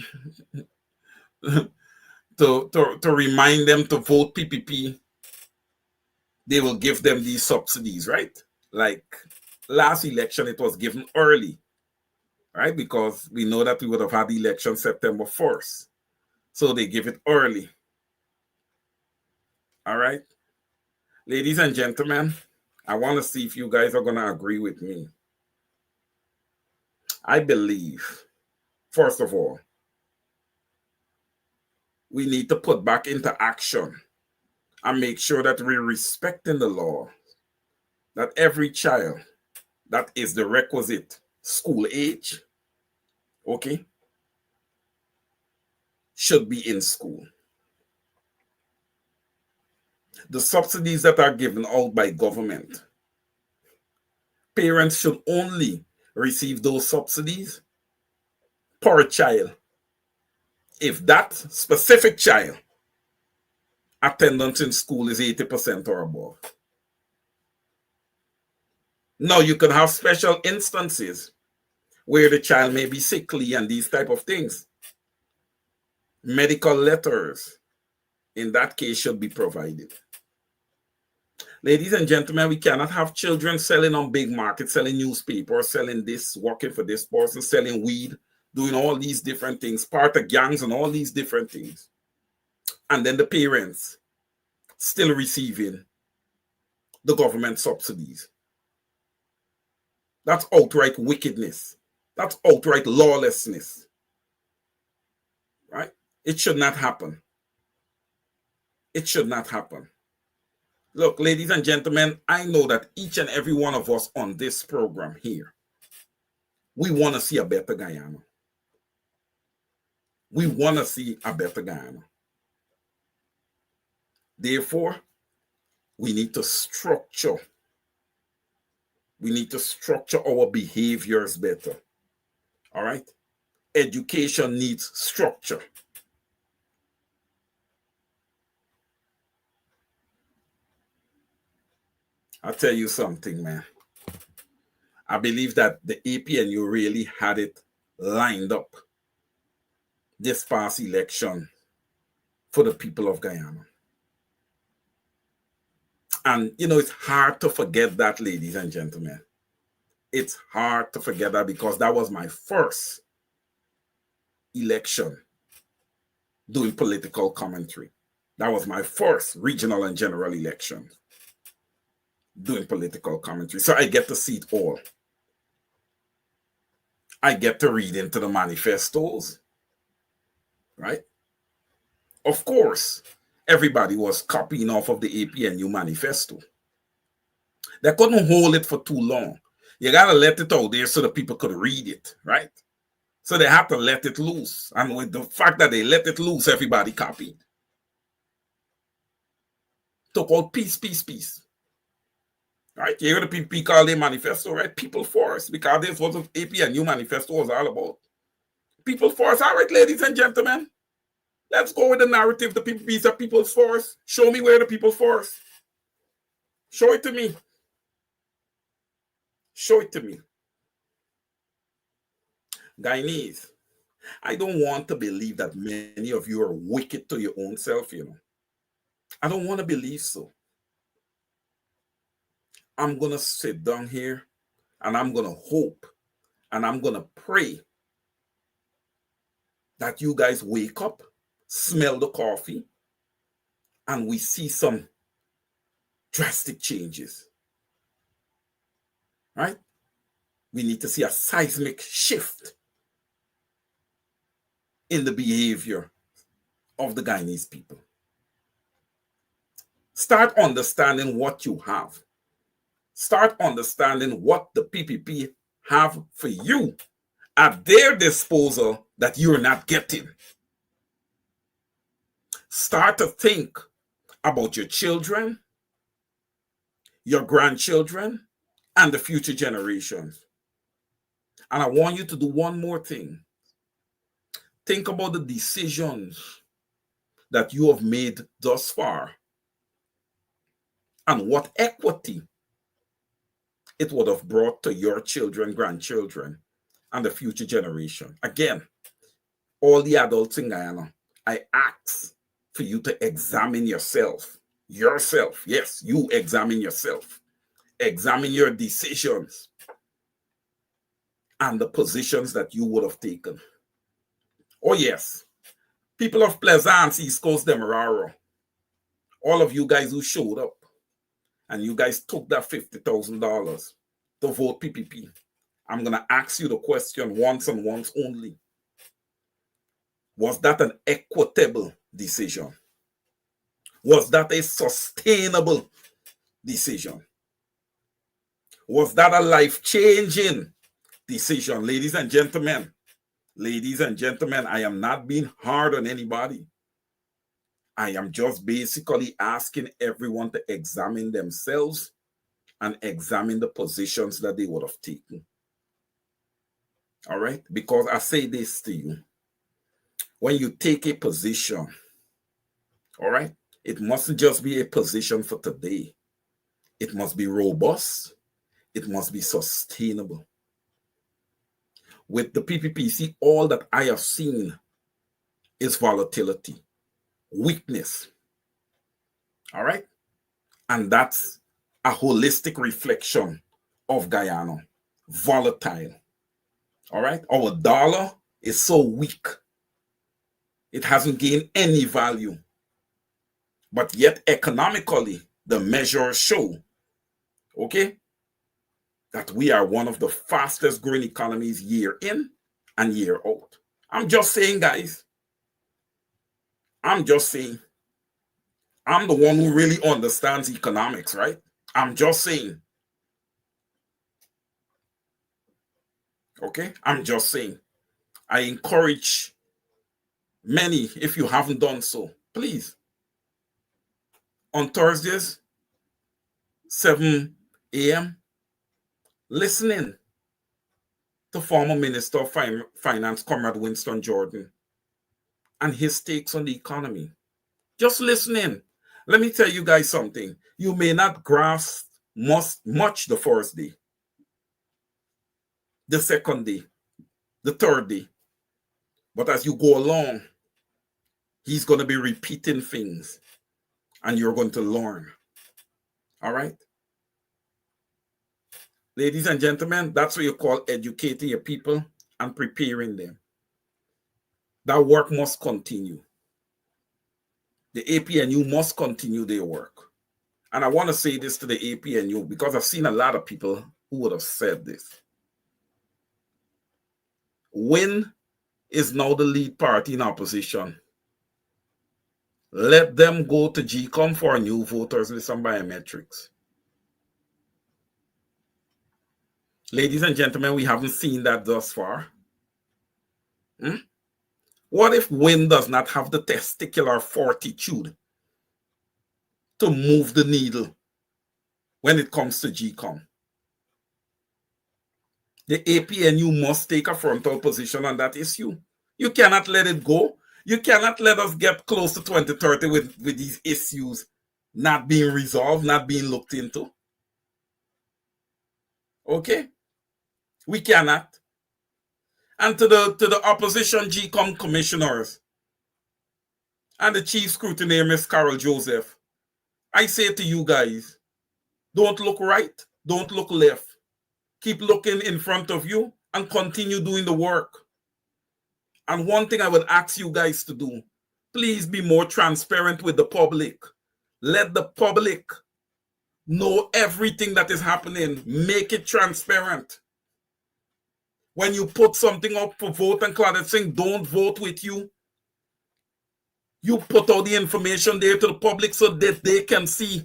[SPEAKER 2] to remind them to vote PPP, they will give them these subsidies, right? Like last election, it was given early, right? Because we know that we would have had the election September 1st. So they give it early. All right. Ladies and gentlemen, I want to see if you guys are going to agree with me. I believe, first of all, we need to put back into action and make sure that we're respecting the law, that every child that is the requisite school age, okay, should be in school. The subsidies that are given out by government, parents should only receive those subsidies per child if that specific child attendance in school is 80% or above. Now, you can have special instances where the child may be sickly and these type of things. Medical letters, in that case, should be provided. Ladies and gentlemen, we cannot have children selling on big markets, selling newspapers, selling this, working for this person, selling weed, doing all these different things, part of gangs and all these different things. And then the parents still receiving the government subsidies. That's outright wickedness. That's outright lawlessness. Right? It should not happen. It should not happen. Look, ladies and gentlemen, I know that each and every one of us on this program here, we want to see a better Guyana. We want to see a better Guyana. Therefore, we need to structure. We need to structure our behaviors better. All right? Education needs structure. I'll tell you something, man. I believe that the APNU really had it lined up this past election for the people of Guyana. And, it's hard to forget that, ladies and gentlemen. It's hard to forget that because that was my first election doing political commentary. That was my first regional and general election doing political commentary. So I get to see it all. I get to read into the manifestos, right? Of course, everybody was copying off of the APNU manifesto. They couldn't hold it for too long. You got to let it out there so that people could read it, right? So they had to let it loose. And with the fact that they let it loose, everybody copied. Took out peace. Right? You hear the PPP call their manifesto, right? People first, because this was what APNU manifesto was all about. People first. All right, ladies and gentlemen. Let's go with the narrative. The PPPs are people first. Show me where the people first. Show it to me. Show it to me. Guyanese, I don't want to believe that many of you are wicked to your own self, I don't want to believe so. I'm going to sit down here and I'm going to hope and I'm going to pray that you guys wake up, smell the coffee, and we see some drastic changes. Right? We need to see a seismic shift in the behavior of the Guyanese people. Start understanding what you have. Start understanding what the PPP have for you at their disposal that you're not getting. Start to think about your children, your grandchildren, and the future generations. And I want you to do one more thing. Think about the decisions that you have made thus far and what equity it would have brought to your children, grandchildren, and the future generation. Again, all the adults in Guyana, I ask for you to examine yourself. Yourself. Yes, you examine yourself. Examine your decisions and the positions that you would have taken. Oh, yes. People of Pleasance, East Coast, Demerara, all of you guys who showed up and you guys took that $50,000 to vote PPP, I'm going to ask you the question once and once only. Was that an equitable decision? Was that a sustainable decision? Was that a life-changing decision? Ladies and gentlemen, I am not being hard on anybody. I am just basically asking everyone to examine themselves and examine the positions that they would have taken. All right? Because I say this to you. When you take a position, all right, it mustn't just be a position for today. It must be robust. It must be sustainable. With the PPPC, all that I have seen is volatility, weakness. All right? And that's a holistic reflection of Guyana. Volatile. All right? Our dollar is so weak. It hasn't gained any value. But yet economically, the measures show, okay, that we are one of the fastest growing economies year in and year out. I'm just saying, guys. I'm just saying. I'm the one who really understands economics, right? I'm just saying. Okay? I'm just saying. I encourage many, if you haven't done so, please, on Thursdays, 7 a.m., listening to former Minister of Finance, Comrade Winston Jordan, and his takes on the economy. Just listening. Let me tell you guys something. You may not grasp much the first day, the second day, the third day. But as you go along, he's going to be repeating things and you're going to learn. All right? Ladies and gentlemen, that's what you call educating your people and preparing them. That work must continue. The APNU must continue their work. And I want to say this to the APNU because I've seen a lot of people who would have said this. WIN is now the lead party in opposition. Let them go to GCOM for a new voters list and biometrics. Ladies and gentlemen, we haven't seen that thus far. What if WIN does not have the testicular fortitude to move the needle when it comes to GCOM? The APNU must take a frontal position on that issue. You cannot let it go. You cannot let us get close to 2030 with these issues not being resolved, not being looked into. Okay? We cannot. And to the opposition GCOM commissioners and the chief scrutineer, Ms. Carol Joseph, I say to you guys, don't look right, don't look left. Keep looking in front of you and continue doing the work. And one thing I would ask you guys to do, please be more transparent with the public. Let the public know everything that is happening. Make it transparent. When you put something up for vote and Claudette saying don't vote with you, you put all the information there to the public so that they can see.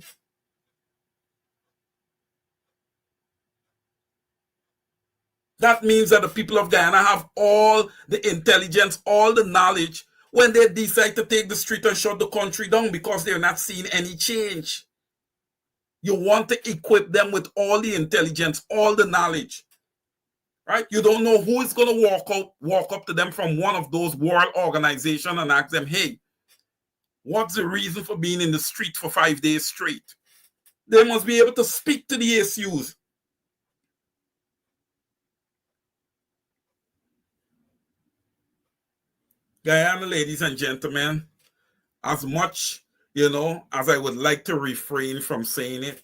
[SPEAKER 2] That means that the people of Guyana have all the intelligence, all the knowledge when they decide to take the street and shut the country down because they're not seeing any change. You want to equip them with all the intelligence, all the knowledge. Right? You don't know who is going to walk up to them from one of those world organizations and ask them, hey, what's the reason for being in the street for 5 days straight? They must be able to speak to the issues. Guyana, ladies and gentlemen, as much, as I would like to refrain from saying it,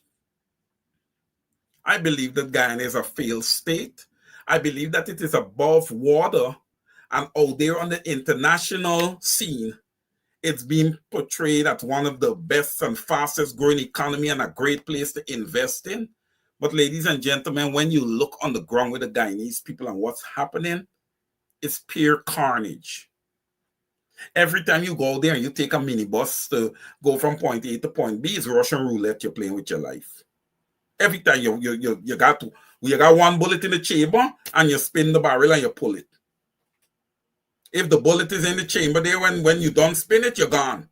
[SPEAKER 2] I believe that Guyana is a failed state. I believe that it is above water and out there on the international scene, it's being portrayed as one of the best and fastest growing economy and a great place to invest in. But ladies and gentlemen, when you look on the ground with the Guyanese people and what's happening, it's pure carnage. Every time you go there and you take a minibus to go from point A to point B, it's Russian roulette. You're playing with your life. Every time you got one bullet in the chamber and you spin the barrel and you pull it. If the bullet is in the chamber there, when you don't spin it, you're gone.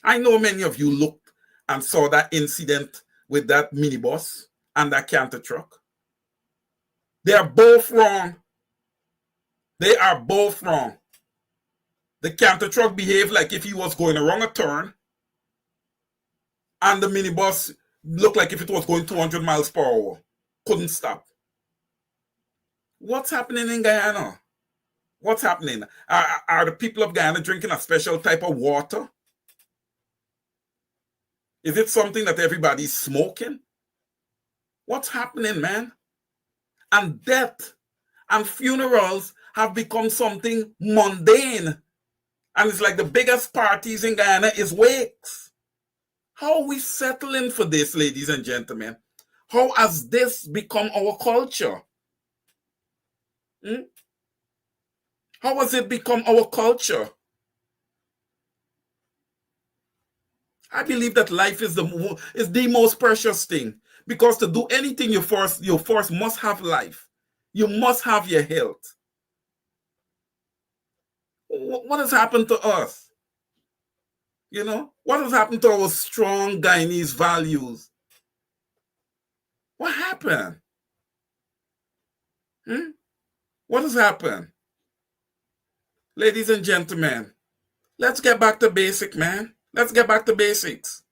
[SPEAKER 2] I know many of you looked and saw that incident with that minibus and that canter truck. They are both wrong. They are both wrong. The canter truck behaved like if he was going around a turn, and the minibus looked like if it was going 200 miles per hour. Couldn't stop. What's happening in Guyana? What's happening? Are the people of Guyana drinking a special type of water? Is it something that everybody's smoking? What's happening, man? And death and funerals have become something mundane. And it's like the biggest parties in Guyana is wakes. How are we settling for this, ladies and gentlemen? How has this become our culture? How has it become our culture? I believe that life is the most precious thing, because to do anything, you first must have life. You must have your health. What has happened to us? You know, what has happened to our strong Guyanese values? What happened? Hmm? What has happened? Ladies and gentlemen, let's get back to basic, man. Let's get back to basics.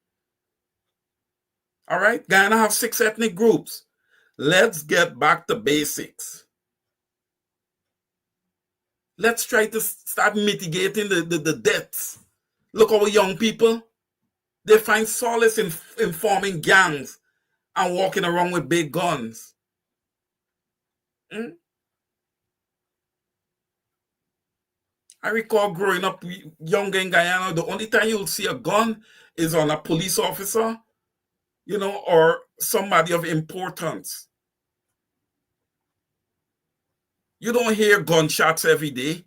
[SPEAKER 2] All right? Guyana have 6 ethnic groups. Let's get back to basics. Let's try to start mitigating the deaths. Look, our young people, they find solace in forming gangs and walking around with big guns. Hmm? I recall growing up younger in Guyana, the only time you'll see a gun is on a police officer, you know, or somebody of importance. You don't hear gunshots every day.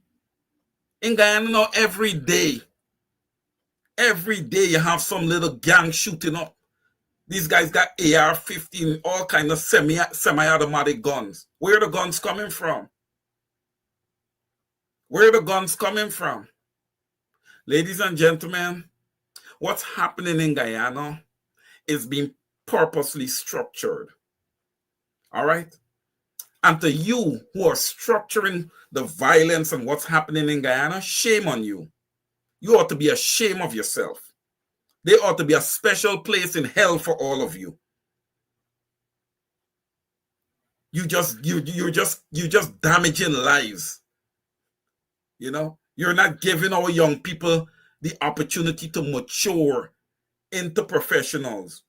[SPEAKER 2] In Guyana, now, every day you have some little gang shooting up. These guys got AR-15, all kind of semi-automatic guns. Where are the guns coming from? Where are the guns coming from? Ladies and gentlemen, what's happening in Guyana is being purposely structured. All right? And to you who are structuring the violence and what's happening in Guyana, shame on you. You ought to be ashamed of yourself. There ought to be a special place in hell for all of you. You're just damaging lives. You know, you're not giving our young people the opportunity to mature into professionals.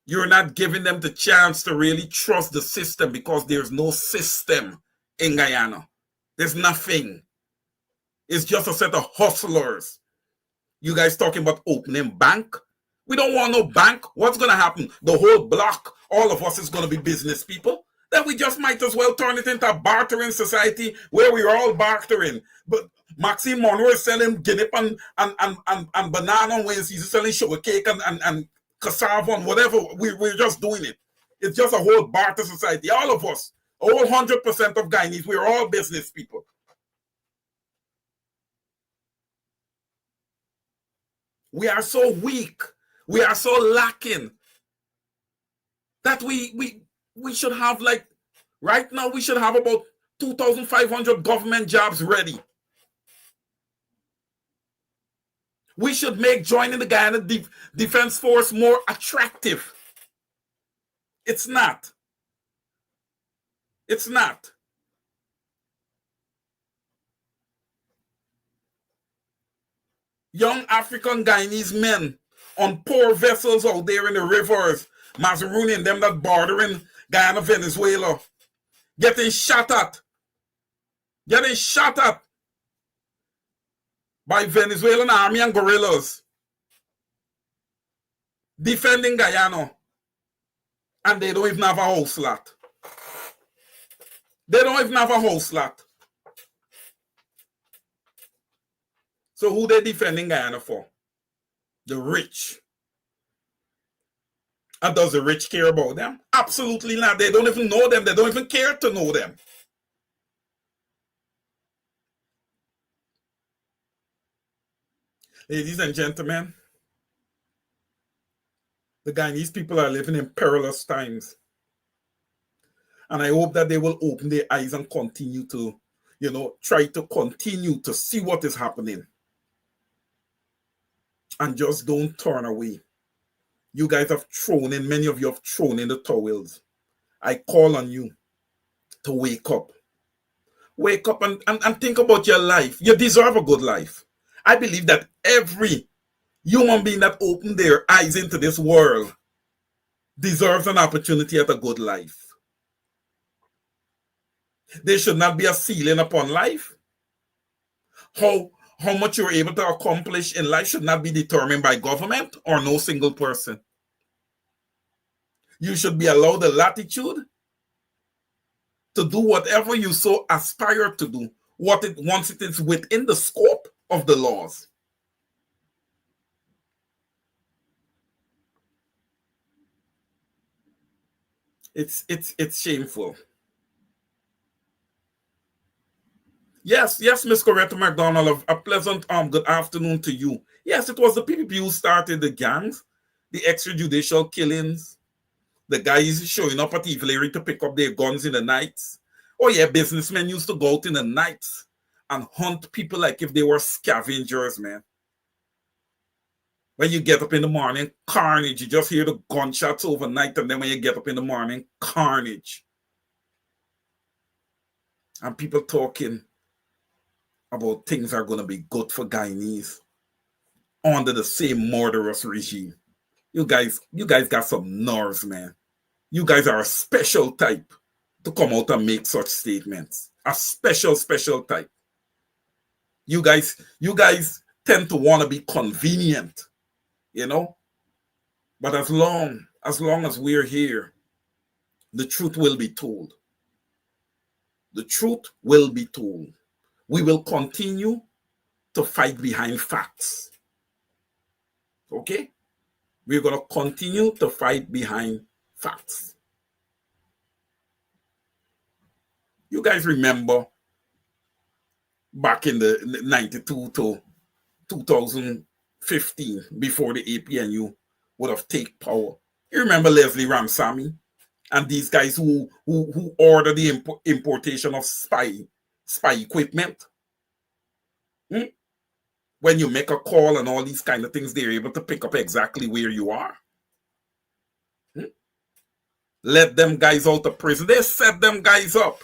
[SPEAKER 2] You're not giving them the chance to really trust the system because there's no system in Guyana. There's nothing. It's just a set of hustlers. You guys talking about opening bank? We don't want no bank. What's going to happen? The whole block, all of us is going to be business people. Then we just might as well turn it into a bartering society where we're all bartering. But Maxime Monroe is selling guinea and banana when he's selling sugar cake and cassava and whatever. We're just doing it. It's just a whole barter society. All of us, all 100% of Guyanese, we're all business people. We are so weak. We are so lacking that we should have, like, right now we should have about 2,500 government jobs ready. We should make joining the Guyana Defense Force more attractive. It's not. It's not. Young African Guyanese men on poor vessels out there in the rivers, Mazaruni and them that bordering Guyana, Venezuela, getting shot at by Venezuelan army and guerrillas, defending Guyana, and they don't even have a house lot. They don't even have a house lot. So who they defending Guyana for? The rich. And does the rich care about them? Absolutely not. They don't even know them. They don't even care to know them. Ladies and gentlemen, the Guyanese people are living in perilous times. And I hope that they will open their eyes and continue to, try to continue to see what is happening. And just don't turn away. You guys have thrown in, many of you have thrown in the towels. I call on you to wake up. Wake up and think about your life. You deserve a good life. I believe that every human being that opened their eyes into this world deserves an opportunity at a good life. There should not be a ceiling upon life. How much you're able to accomplish in life should not be determined by government or no single person. You should be allowed the latitude to do whatever you so aspire to do, once it is within the scope of the laws. It's shameful. Yes, Miss Coretta McDonald, a pleasant good afternoon to you. Yes, it was the PPP who started the gangs, the extrajudicial killings, the guys showing up at Evil area to pick up their guns in the nights. Oh yeah, businessmen used to go out in the nights and hunt people like if they were scavengers, man. When you get up in the morning, carnage. You just hear the gunshots overnight, and then when you get up in the morning, carnage. And people talking about things are going to be good for Guyanese under the same murderous regime. You guys got some nerves, man. You guys are a special type to come out and make such statements. A special type. You guys tend to want to be convenient, you know? But as long as we're here, the truth will be told. The truth will be told. We will continue to fight behind facts. Okay? We're going to continue to fight behind facts. You guys remember back in the 92 to 2015, before the APNU would have taken power. You remember Leslie Ramsamy and these guys who ordered the importation of spy equipment? When you make a call and all these kind of things, they're able to pick up exactly where you are. Let them guys out of prison. They set them guys up.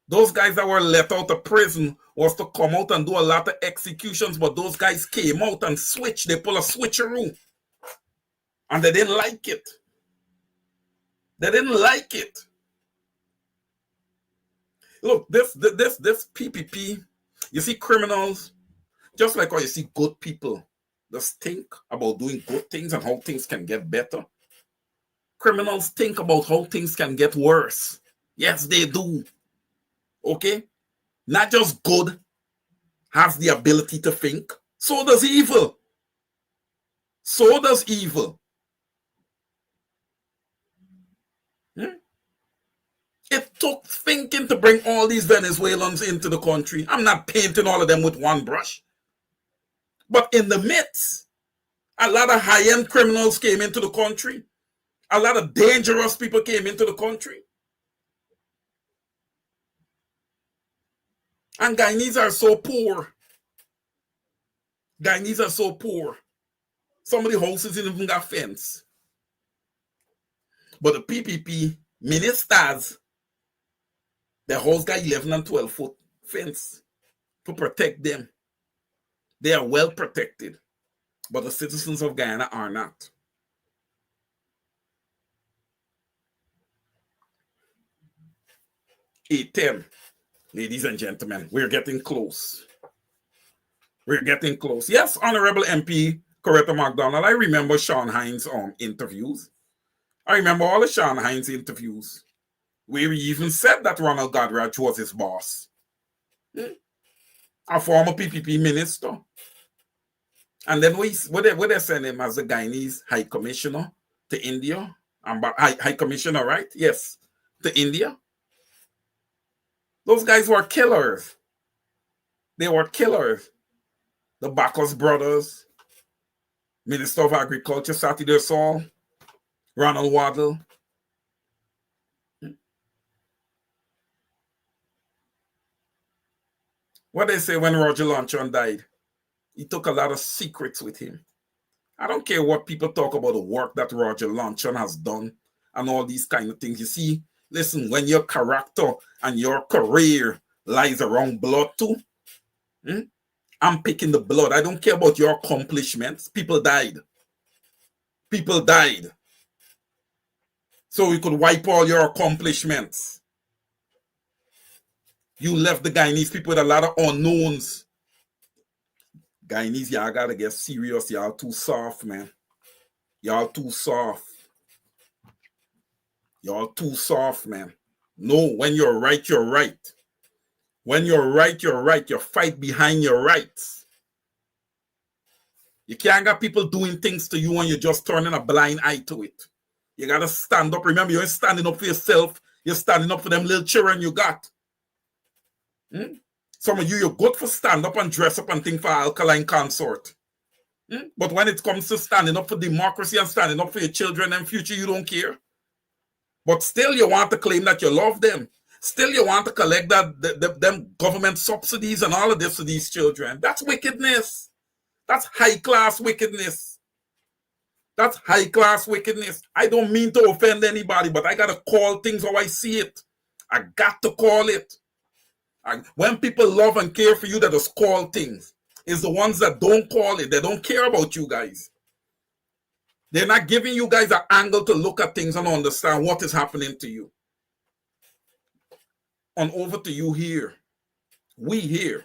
[SPEAKER 2] Those guys that were let out of prison was to come out and do a lot of executions, but those guys came out and switched. They pull a switcheroo. And they didn't like it. They didn't like it. Look, this PPP, you see criminals, just like how you see good people just think about doing good things and how things can get better. Criminals think about how things can get worse. Yes, they do. Okay? Not just good has the ability to think. So does evil. So does evil. It took thinking to bring all these Venezuelans into the country. I'm not painting all of them with one brush. But in the midst, a lot of high-end criminals came into the country. A lot of dangerous people came into the country. And Guyanese are so poor. Guyanese are so poor. Some of the houses didn't even got fence. But the PPP ministers, the house got 11 and 12-foot fence to protect them. They are well protected. But the citizens of Guyana are not. (8:10), ladies and gentlemen, we're getting close. We're getting close. Yes, Honorable MP Coretta McDonald, I remember Sean Hines' interviews. I remember all the Sean Hines interviews where he even said that Ronald Godrach was his boss. A former PPP minister. And then what they send him as the Guyanese High Commissioner to India. High Commissioner, right? Yes, to India. Those guys were killers. They were killers. The Bacchus brothers, Minister of Agriculture, Sati Dersol, Ronald Waddell. What they say when Roger Lanchon died, he took a lot of secrets with him. I don't care what people talk about the work that Roger Lanchon has done and all these kind of things. You see, listen, when your character and your career lies around blood too, I'm picking the blood. I don't care about your accomplishments. People died. People died. So we could wipe all your accomplishments. You left the Guyanese people with a lot of unknowns. Guyanese, y'all gotta get serious. Y'all too soft, man. Y'all too soft. Y'all too soft, man. No, when you're right, you're right. When you're right, you're right. You fight behind your rights. You can't get people doing things to you and you're just turning a blind eye to it. You gotta stand up. Remember, you ain't standing up for yourself. You're standing up for them little children you got. Some of you, you're good for stand up and dress up and think for alkaline consort. But when it comes to standing up for democracy and standing up for your children and future, you don't care. But still, you want to claim that you love them. Still, you want to collect them government subsidies and all of this to these children. That's wickedness. That's high-class wickedness. That's high-class wickedness. I don't mean to offend anybody, but I got to call things how I see it. I got to call it. When people love and care for you, that just call things. It's the ones that don't call it. They don't care about you guys. They're not giving you guys an angle to look at things and understand what is happening to you. And over to you here. We here.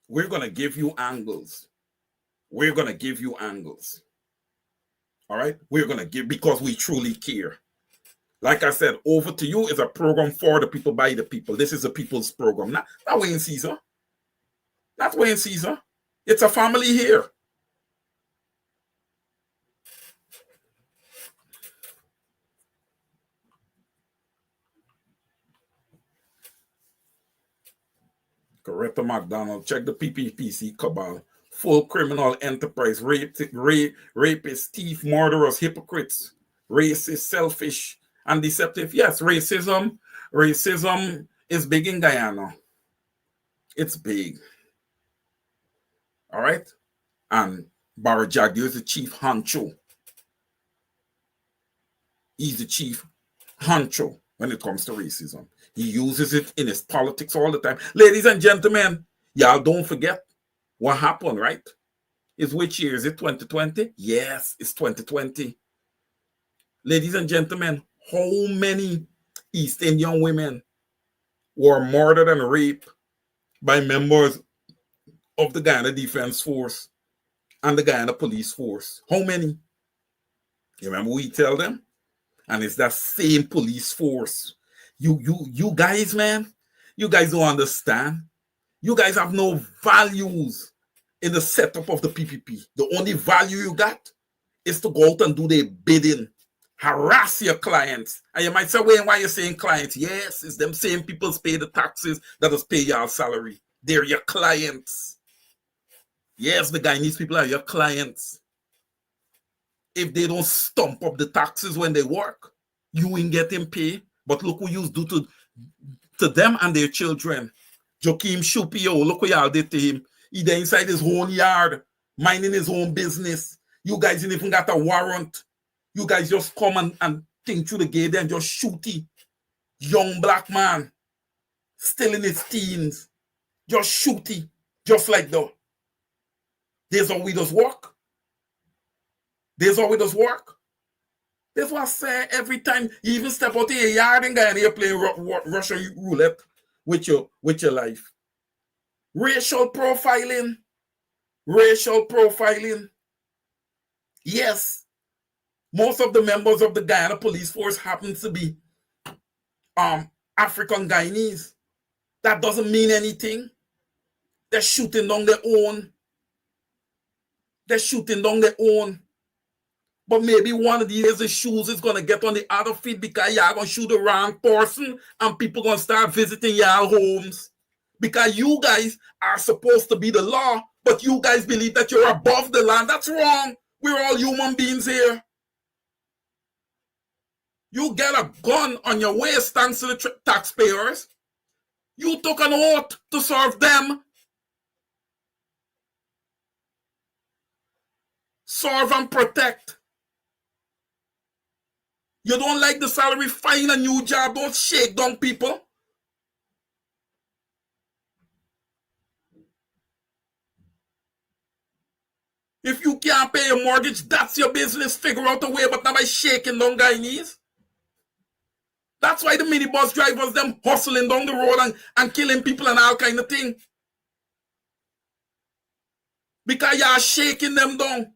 [SPEAKER 2] We're going to give you angles. We're going to give you angles. All right? We're going to give, because we truly care. Like I said, Over to You is a program for the people, by the people. This is a people's program. Not Wayne Caesar. Not Wayne Caesar. It's a family here. Coretta McDonald, check the PPPC cabal. Full criminal enterprise, rapists, thief, murderers, hypocrites, racist, selfish, and deceptive. Yes, racism is big in Guyana. It's big. All right? And Barry Jagdeo is the chief honcho. He's the chief honcho when it comes to racism. He uses it in his politics all the time. Ladies and gentlemen, y'all don't forget what happened, right? It's which year? Is it 2020? Yes, it's 2020. Ladies and gentlemen, how many East Indian women were murdered and raped by members of the Guyana Defense Force and the Guyana Police Force? How many? You remember we tell them? And it's that same police force. You guys, man, you guys don't understand. You guys have no values in the setup of the PPP. The only value you got is to go out and do their bidding, harass your clients. And you might say, wait, why are you saying clients? Yes, it's them same people pay the taxes that is pay your salary. They're your clients. Yes, the Guyanese people are your clients. If they don't stump up the taxes when they work, you ain't getting paid. But look what you do to them and their children. Joaquim Shupio, look what y'all did to him. He there inside his own yard, minding his own business. You guys didn't even got a warrant. You guys just come and think through the gate and just shoot him. Young black man, still in his teens. Just shoot him. Just like that. There's how we just work. There's how we just work. That's what I say every time you even step out of your yard and you're playing Russian roulette with your life. Racial profiling. Racial profiling. Yes. Most of the members of the Guyana Police Force happen to be African Guyanese. That doesn't mean anything. They're shooting down their own. They're shooting down their own. But maybe one of these days the shoes is going to get on the other feet because y'all going to shoot the wrong person and people going to start visiting y'all homes. Because you guys are supposed to be the law, but you guys believe that you're above the law. That's wrong. We're all human beings here. You get a gun on your waist thanks to the taxpayers. You took an oath to serve them. Serve and protect. You don't like the salary, find a new job. Don't shake down people. If you can't pay your mortgage, that's your business. Figure out a way, but not by shaking down Guyanese. That's why the minibus drivers, them hustling down the road and killing people and all kind of thing. Because you're shaking them down.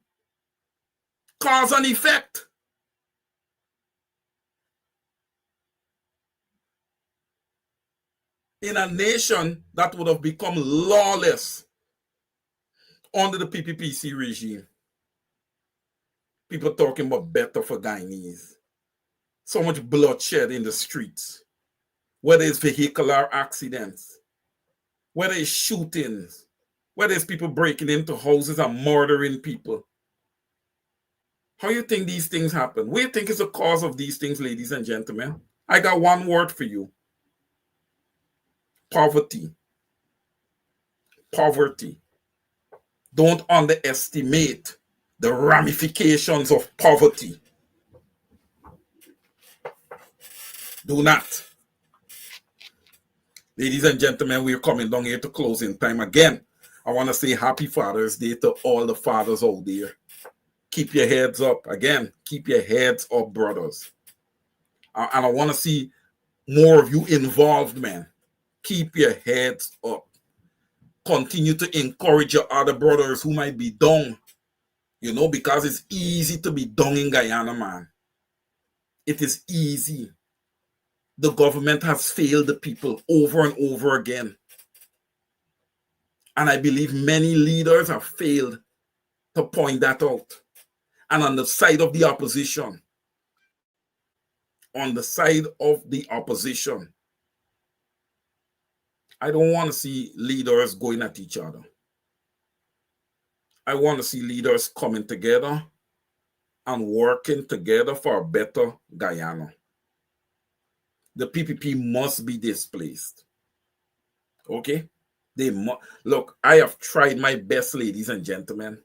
[SPEAKER 2] Cause and effect. In a nation that would have become lawless under the PPPC regime. People talking about better for Guyanese. So much bloodshed in the streets. Whether it's vehicular accidents. where there's shootings, where there's people breaking into houses and murdering people. How you think these things happen? What do you think is the cause of these things, ladies and gentlemen? I got one word for you. Poverty. Poverty. Don't underestimate the ramifications of poverty. Do not. Ladies and gentlemen, we're coming down here to closing time again. I want to say happy Father's Day to all the fathers out there. Keep your heads up. Again, keep your heads up, brothers. And I want to see more of you involved, man. Keep your heads up. Continue to encourage your other brothers who might be down. You know, because it's easy to be down in Guyana, man. It is easy. The government has failed the people over and over again. And I believe many leaders have failed to point that out. And on the side of the opposition, I don't want to see leaders going at each other. I want to see leaders coming together and working together for a better Guyana. The PPP must be displaced. Okay? Look, I have tried my best, ladies and gentlemen,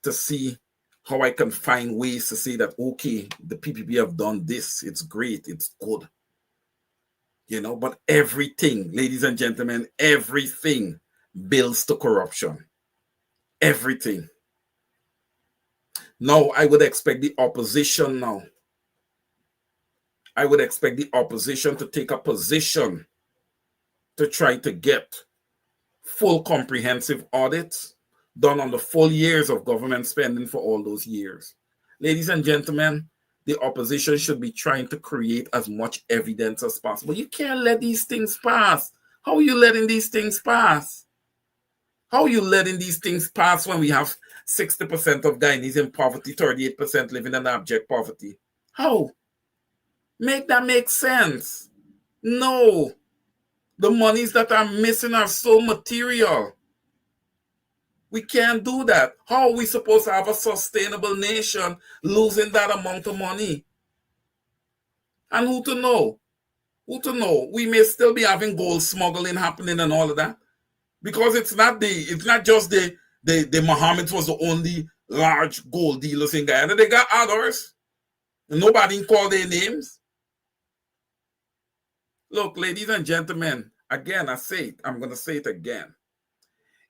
[SPEAKER 2] to see how I can find ways to say that, okay, the PPP have done this. It's great. It's good. You know, but everything, ladies and gentlemen, everything builds to corruption. Everything. Now, I would expect the opposition now. I would expect the opposition to take a position to try to get full comprehensive audits done on the full years of government spending for all those years. Ladies and gentlemen, the opposition should be trying to create as much evidence as possible. You can't let these things pass. How are you letting these things pass? How are you letting these things pass when we have 60% of Guyanese in poverty, 38% living in abject poverty? How? Make that make sense. No. The monies that are missing are so material. We can't do that. How are we supposed to have a sustainable nation losing that amount of money? And who to know? Who to know? We may still be having gold smuggling happening and all of that. Because it's not just the Mohammeds was the only large gold dealers in Guyana. They got others. And nobody call their names. Look, ladies and gentlemen, again, I say it. I'm going to say it again.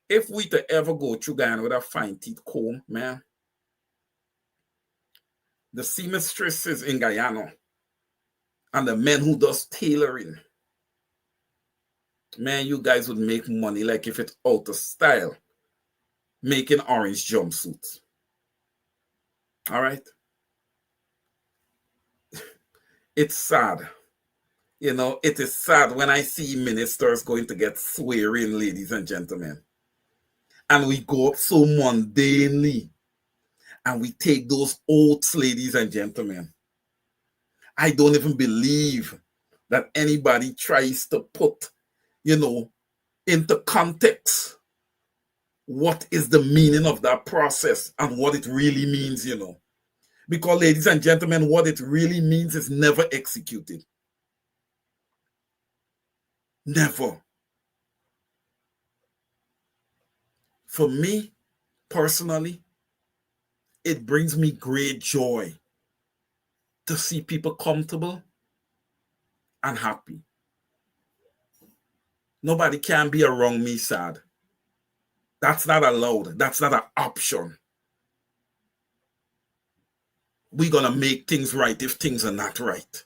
[SPEAKER 2] If we to ever go through Guyana with a fine teeth comb, man, the seamstresses in Guyana and the men who does tailoring, man, you guys would make money like if it's out of style, making orange jumpsuits. All right? It's sad. You know, it is sad when I see ministers going to get swearing, ladies and gentlemen. And we go up so mundanely. And we take those oaths, ladies and gentlemen. I don't even believe that anybody tries to put, you know, into context what is the meaning of that process and what it really means, you know. Because, ladies and gentlemen, what it really means is never executed. Never. For me, personally, it brings me great joy to see people comfortable and happy. Nobody can be around me sad. That's not allowed. That's not an option. We're going to make things right if things are not right.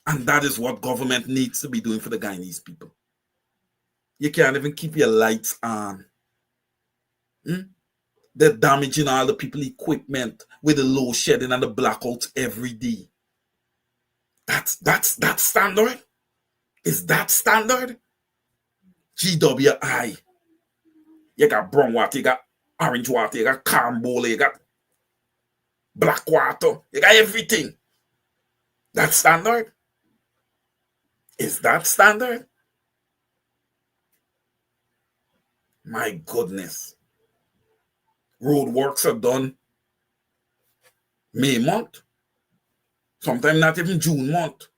[SPEAKER 2] And that is what government needs to be doing for the Guyanese people. You can't even keep your lights on. They're damaging all the people equipment with the load shedding and the blackouts every day. That's standard? Is that standard? GWI. You got brown water, you got orange water, you got Carambola, you got black water, you got everything. That's standard? Is that standard? My goodness. Road works are done May month. Sometimes not even June month.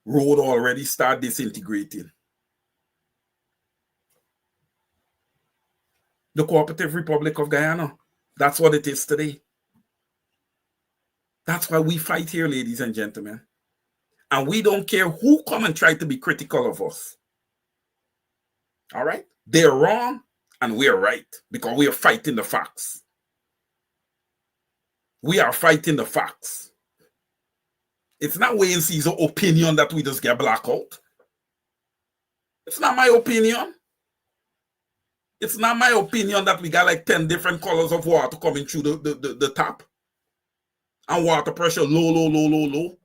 [SPEAKER 2] Road already start disintegrating. The Cooperative Republic of Guyana. That's what it is today. That's why we fight here, ladies and gentlemen. And we don't care who come and try to be critical of us. All right? They're wrong and we're right because we are fighting the facts. We are fighting the facts. It's not Wayne Caesar's opinion that we just get blackout. It's not my opinion. It's not my opinion that we got like 10 different colors of water coming through the tap. And water pressure low.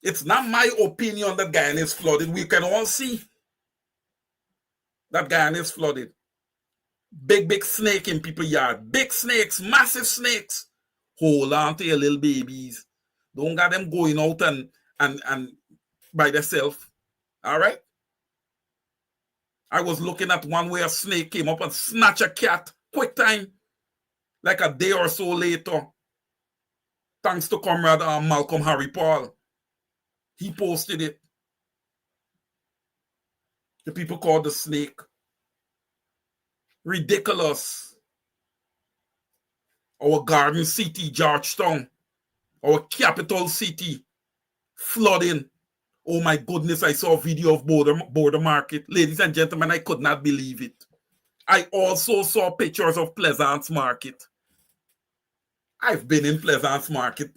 [SPEAKER 2] It's not my opinion that Guyana is flooded. We can all see that Guyana is flooded. Big snake in people's yard. Big snakes, massive snakes. Hold on to your little babies. Don't got them going out and by themselves. All right? I was looking at one where a snake came up and snatched a cat. Quick time. Like a day or so later. Thanks to Comrade Malcolm Harry Paul. He posted it. The people called the snake. Ridiculous. Our garden city, Georgetown. Our capital city. Flooding. Oh my goodness, I saw a video of Border Market. Ladies and gentlemen, I could not believe it. I also saw pictures of Pleasance Market. I've been in Pleasance Market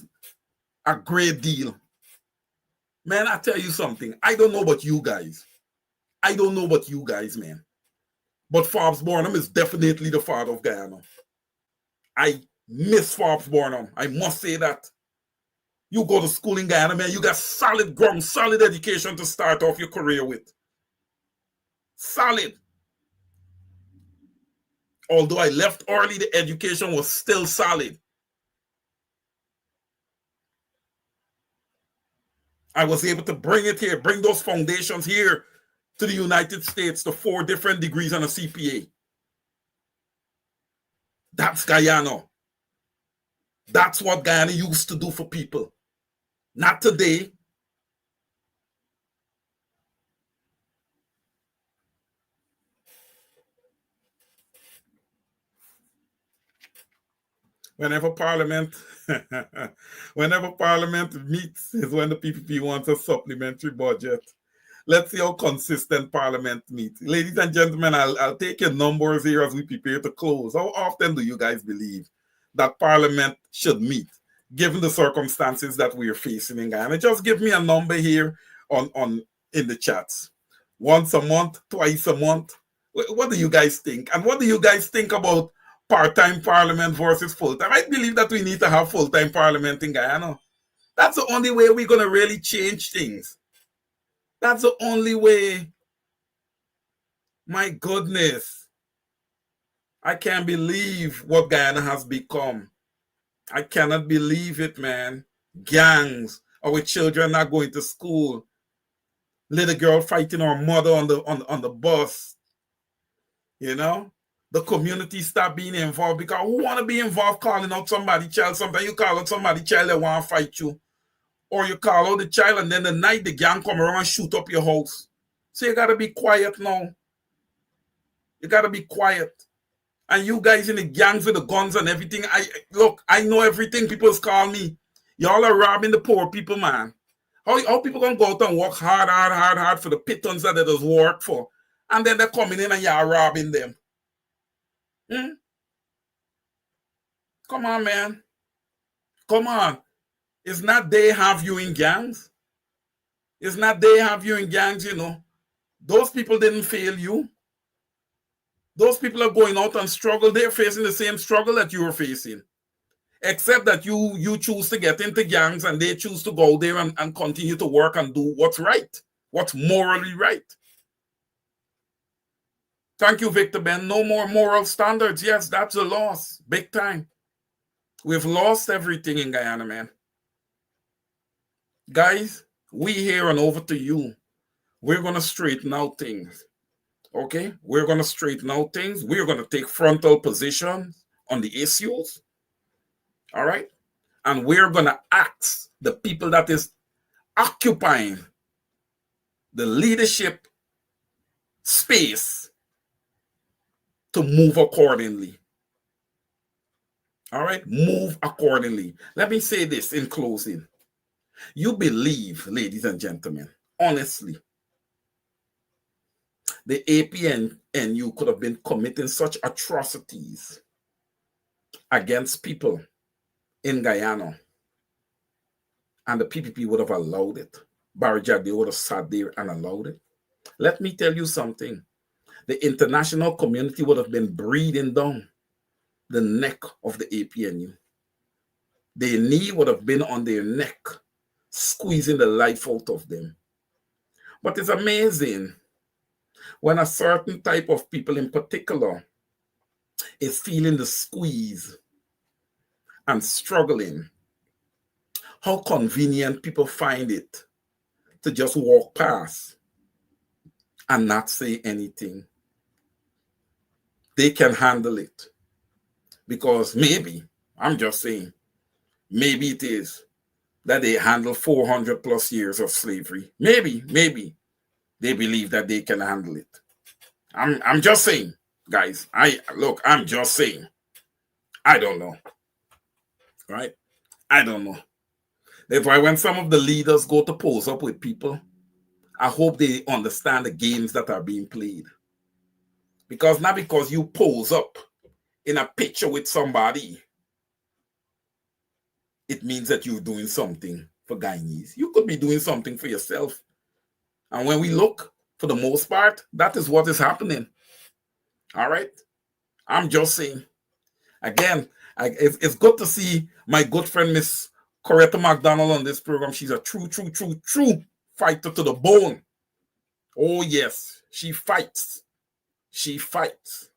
[SPEAKER 2] a great deal. Man, I tell you something. I don't know about you guys. I don't know about you guys, man. But Forbes Burnham is definitely the father of Guyana. I miss Forbes Burnham. I must say that. You go to school in Guyana, man, you got solid ground, solid education to start off your career with. Solid. Although I left early, the education was still solid. I was able to bring it here, bring those foundations here to the United States to 4 different degrees on a CPA. That's Guyana. That's what Guyana used to do for people. Not today. Whenever Parliament meets is when the PPP wants a supplementary budget. Let's see how consistent Parliament meets. Ladies and gentlemen, I'll take your numbers here as we prepare to close. How often do you guys believe that Parliament should meet, given the circumstances that we are facing in Guyana? Just give me a number here in the chats. Once a month, twice a month. What do you guys think? And what do you guys think about part-time Parliament versus full-time? I believe that we need to have full-time Parliament in Guyana. That's the only way we're going to really change things. That's the only way. My goodness. I can't believe what Guyana has become. I cannot believe it, man. Gangs. Our children not going to school. Little girl fighting her mother on the bus. You know? The community start being involved because who want to be involved calling out somebody's child? Sometimes you call out somebody's child that want to fight you. Or you call out the child and then the night the gang come around and shoot up your house. So you got to be quiet now. You got to be quiet. And you guys in the gangs with the guns and everything, I know everything people call me. Y'all are robbing the poor people, man. How people going to go out and work hard for the pittance that they just work for? And then they're coming in and you're robbing them. Come on, man. Come on. It's not they have you in gangs. It's not they have you in gangs, you know. Those people didn't fail you. Those people are going out and struggle. They're facing the same struggle that you're facing. Except that you choose to get into gangs and they choose to go there and continue to work and do what's right. What's morally right. Thank you, Victor Ben. No more moral standards. Yes, that's a loss. Big time. We've lost everything in Guyana, man. Guys, we here and over to you. We're going to straighten out things. Okay, we're going to straighten out things. We're going to take frontal position on the issues. All right. And we're going to ask the people that is occupying the leadership space to move accordingly. All right, move accordingly. Let me say this in closing. You believe, ladies and gentlemen, honestly, the APNU could have been committing such atrocities against people in Guyana, and the PPP would have allowed it. Barry Jagdeo would have sat there and allowed it. Let me tell you something. The international community would have been breathing down the neck of the APNU. Their knee would have been on their neck, squeezing the life out of them. But it's amazing when a certain type of people in particular is feeling the squeeze and struggling, how convenient people find it to just walk past and not say anything. They can handle it because maybe, I'm just saying, maybe it is that they handle 400 plus years of slavery. Maybe they believe that they can handle it. I'm just saying, guys. I'm just saying. I don't know. Right? I don't know. That's why when some of the leaders go to pose up with people, I hope they understand the games that are being played. Because not because you pose up in a picture with somebody, it means that you're doing something for Guyanese. You could be doing something for yourself. And when we look, for the most part, that is what is happening. All right? I'm just saying. Again, it's good to see my good friend, Miss Coretta McDonald, on this program. She's a true fighter to the bone. Oh, yes. She fights. She fights.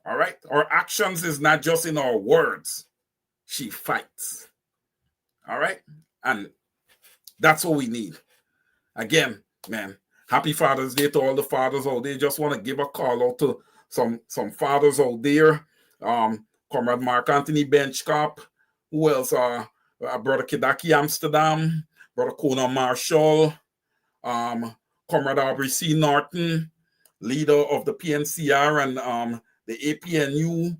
[SPEAKER 2] All right? Our actions is not just in our words. She fights. All right? And that's what we need. Again, man, happy Father's Day to all the fathers out there. Just want to give a call out to some fathers out there. Comrade Mark Anthony Benchcop. Who else? Brother Kidaki Amsterdam. Brother Conan Marshall. Comrade Aubrey C. Norton, leader of the PNCR and the APNU.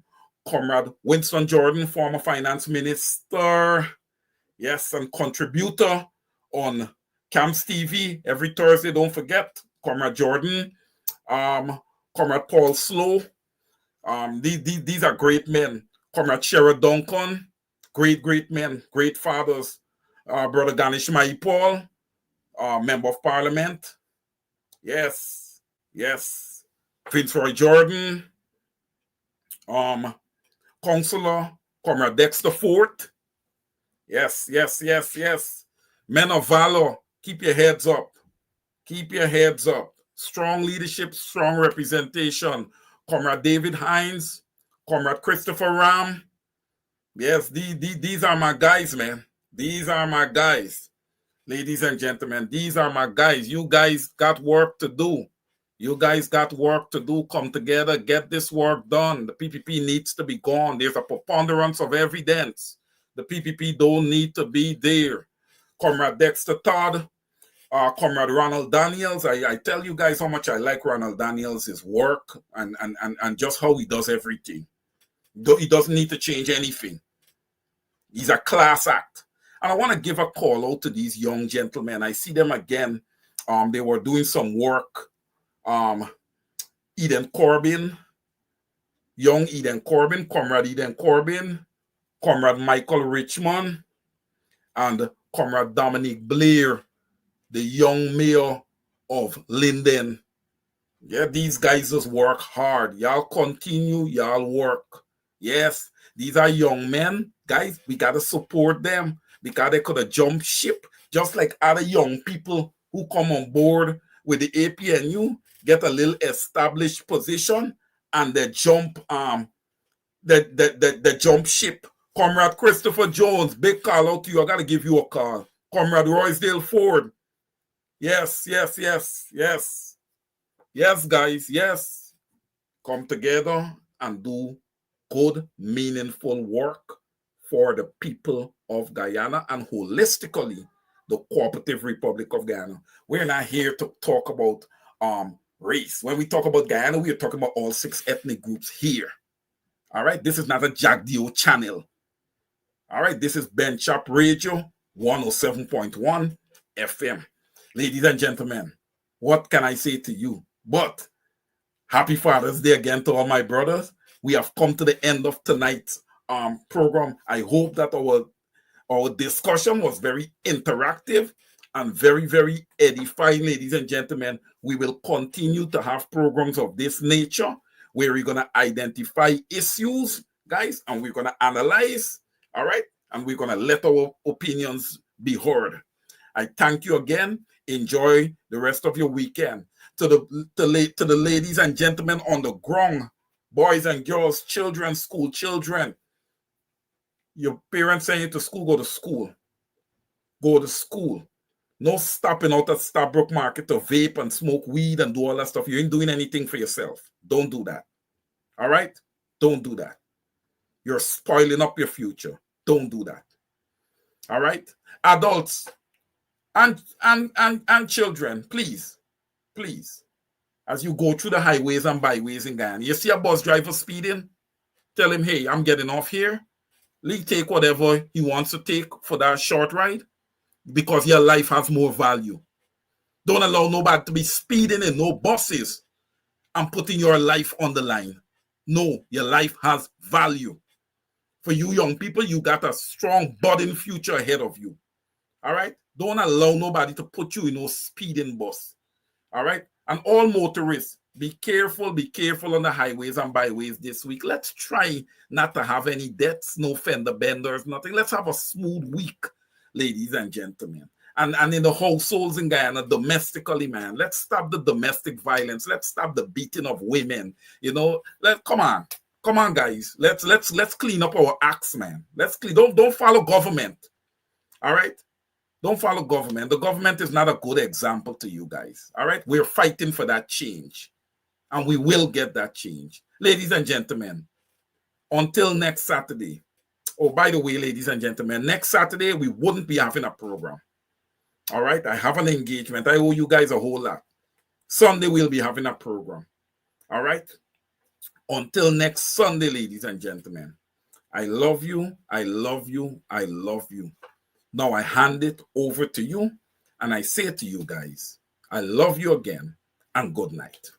[SPEAKER 2] Comrade Winston Jordan, former finance minister. Yes, and contributor on Camps TV every Thursday. Don't forget, Comrade Jordan. Comrade Paul Slow. These are great men. Comrade Sherrod Duncan. Great men. Great fathers. Brother Ganesh Maipal. Member of Parliament. Yes. Prince Roy Jordan. Councillor, Comrade Dexter Fort. Yes. Men of valor, keep your heads up. Keep your heads up. Strong leadership, strong representation. Comrade David Hines, Comrade Christopher Ram. Yes, these are my guys, man. These are my guys. Ladies and gentlemen, these are my guys. You guys got work to do. Come together, get this work done. The PPP needs to be gone. There's a preponderance of evidence. The PPP don't need to be there. Comrade Dexter Todd, Comrade Ronald Daniels. I tell you guys how much I like Ronald Daniels, his work, and just how he does everything. He doesn't need to change anything. He's a class act. And I want to give a call out to these young gentlemen. I see them again. They were doing some work. Eden Corbin, young Eden Corbin, Comrade Eden Corbin, Comrade Michael Richmond, and Comrade Dominic Blair, the young mayor of Linden. Yeah, these guys just work hard. Y'all continue, y'all work. Yes, these are young men. Guys, we got to support them because they could have jumped ship just like other young people who come on board with the APNU, get a little established position, and they jump the jump ship. Comrade Christopher Jones, big call out to you. I got to give you a call. Comrade Roysdale Ford. Yes. Yes, guys, yes. Come together and do good, meaningful work for the people of Guyana and holistically the Cooperative Republic of Guyana. We're not here to talk about race. When we talk about Guyana, we are talking about all 6 ethnic groups here. All right, this is not a Jack Dio channel. All right, this is Ben Chap Radio 107.1 FM. Ladies and gentlemen, what can I say to you? But happy Father's Day again to all my brothers. We have come to the end of tonight's program. I hope that our discussion was very interactive and very, very edifying, ladies and gentlemen. We will continue to have programs of this nature where we're going to identify issues, guys, and we're going to analyze, all right? And we're going to let our opinions be heard. I thank you again. Enjoy the rest of your weekend. To the ladies and gentlemen on the ground, boys and girls, children, school children, your parents send you to school, go to school. Go to school. No stopping out at Starbrook Market to vape and smoke weed and do all that stuff. You ain't doing anything for yourself. Don't do that. All right? Don't do that. You're spoiling up your future. Don't do that. All right? Adults and children, please, as you go through the highways and byways in Guyana, you see a bus driver speeding, tell him, hey, I'm getting off here. Take whatever he wants to take for that short ride because your life has more value. Don't allow nobody to be speeding in no buses and putting your life on the line. No, your life has value. For you young people, you got a strong budding future ahead of you. All right? Don't allow nobody to put you in no speeding bus. All right? And all motorists, be careful on the highways and byways this week. Let's try not to have any deaths, no fender benders, nothing. Let's have a smooth week, ladies and gentlemen. And in the households in Guyana, domestically, man, let's stop the domestic violence. Let's stop the beating of women. You know, come on, guys. Let's clean up our acts, man. Don't follow government. All right? Don't follow government. The government is not a good example to you guys. All right? We're fighting for that change. And we will get that change. Ladies and gentlemen, until next Saturday. Oh, by the way, ladies and gentlemen, next Saturday, we wouldn't be having a program. All right? I have an engagement. I owe you guys a whole lot. Sunday, we'll be having a program. All right? Until next Sunday, ladies and gentlemen, I love you. I love you. I love you. Now I hand it over to you, and I say to you guys, I love you again, and good night.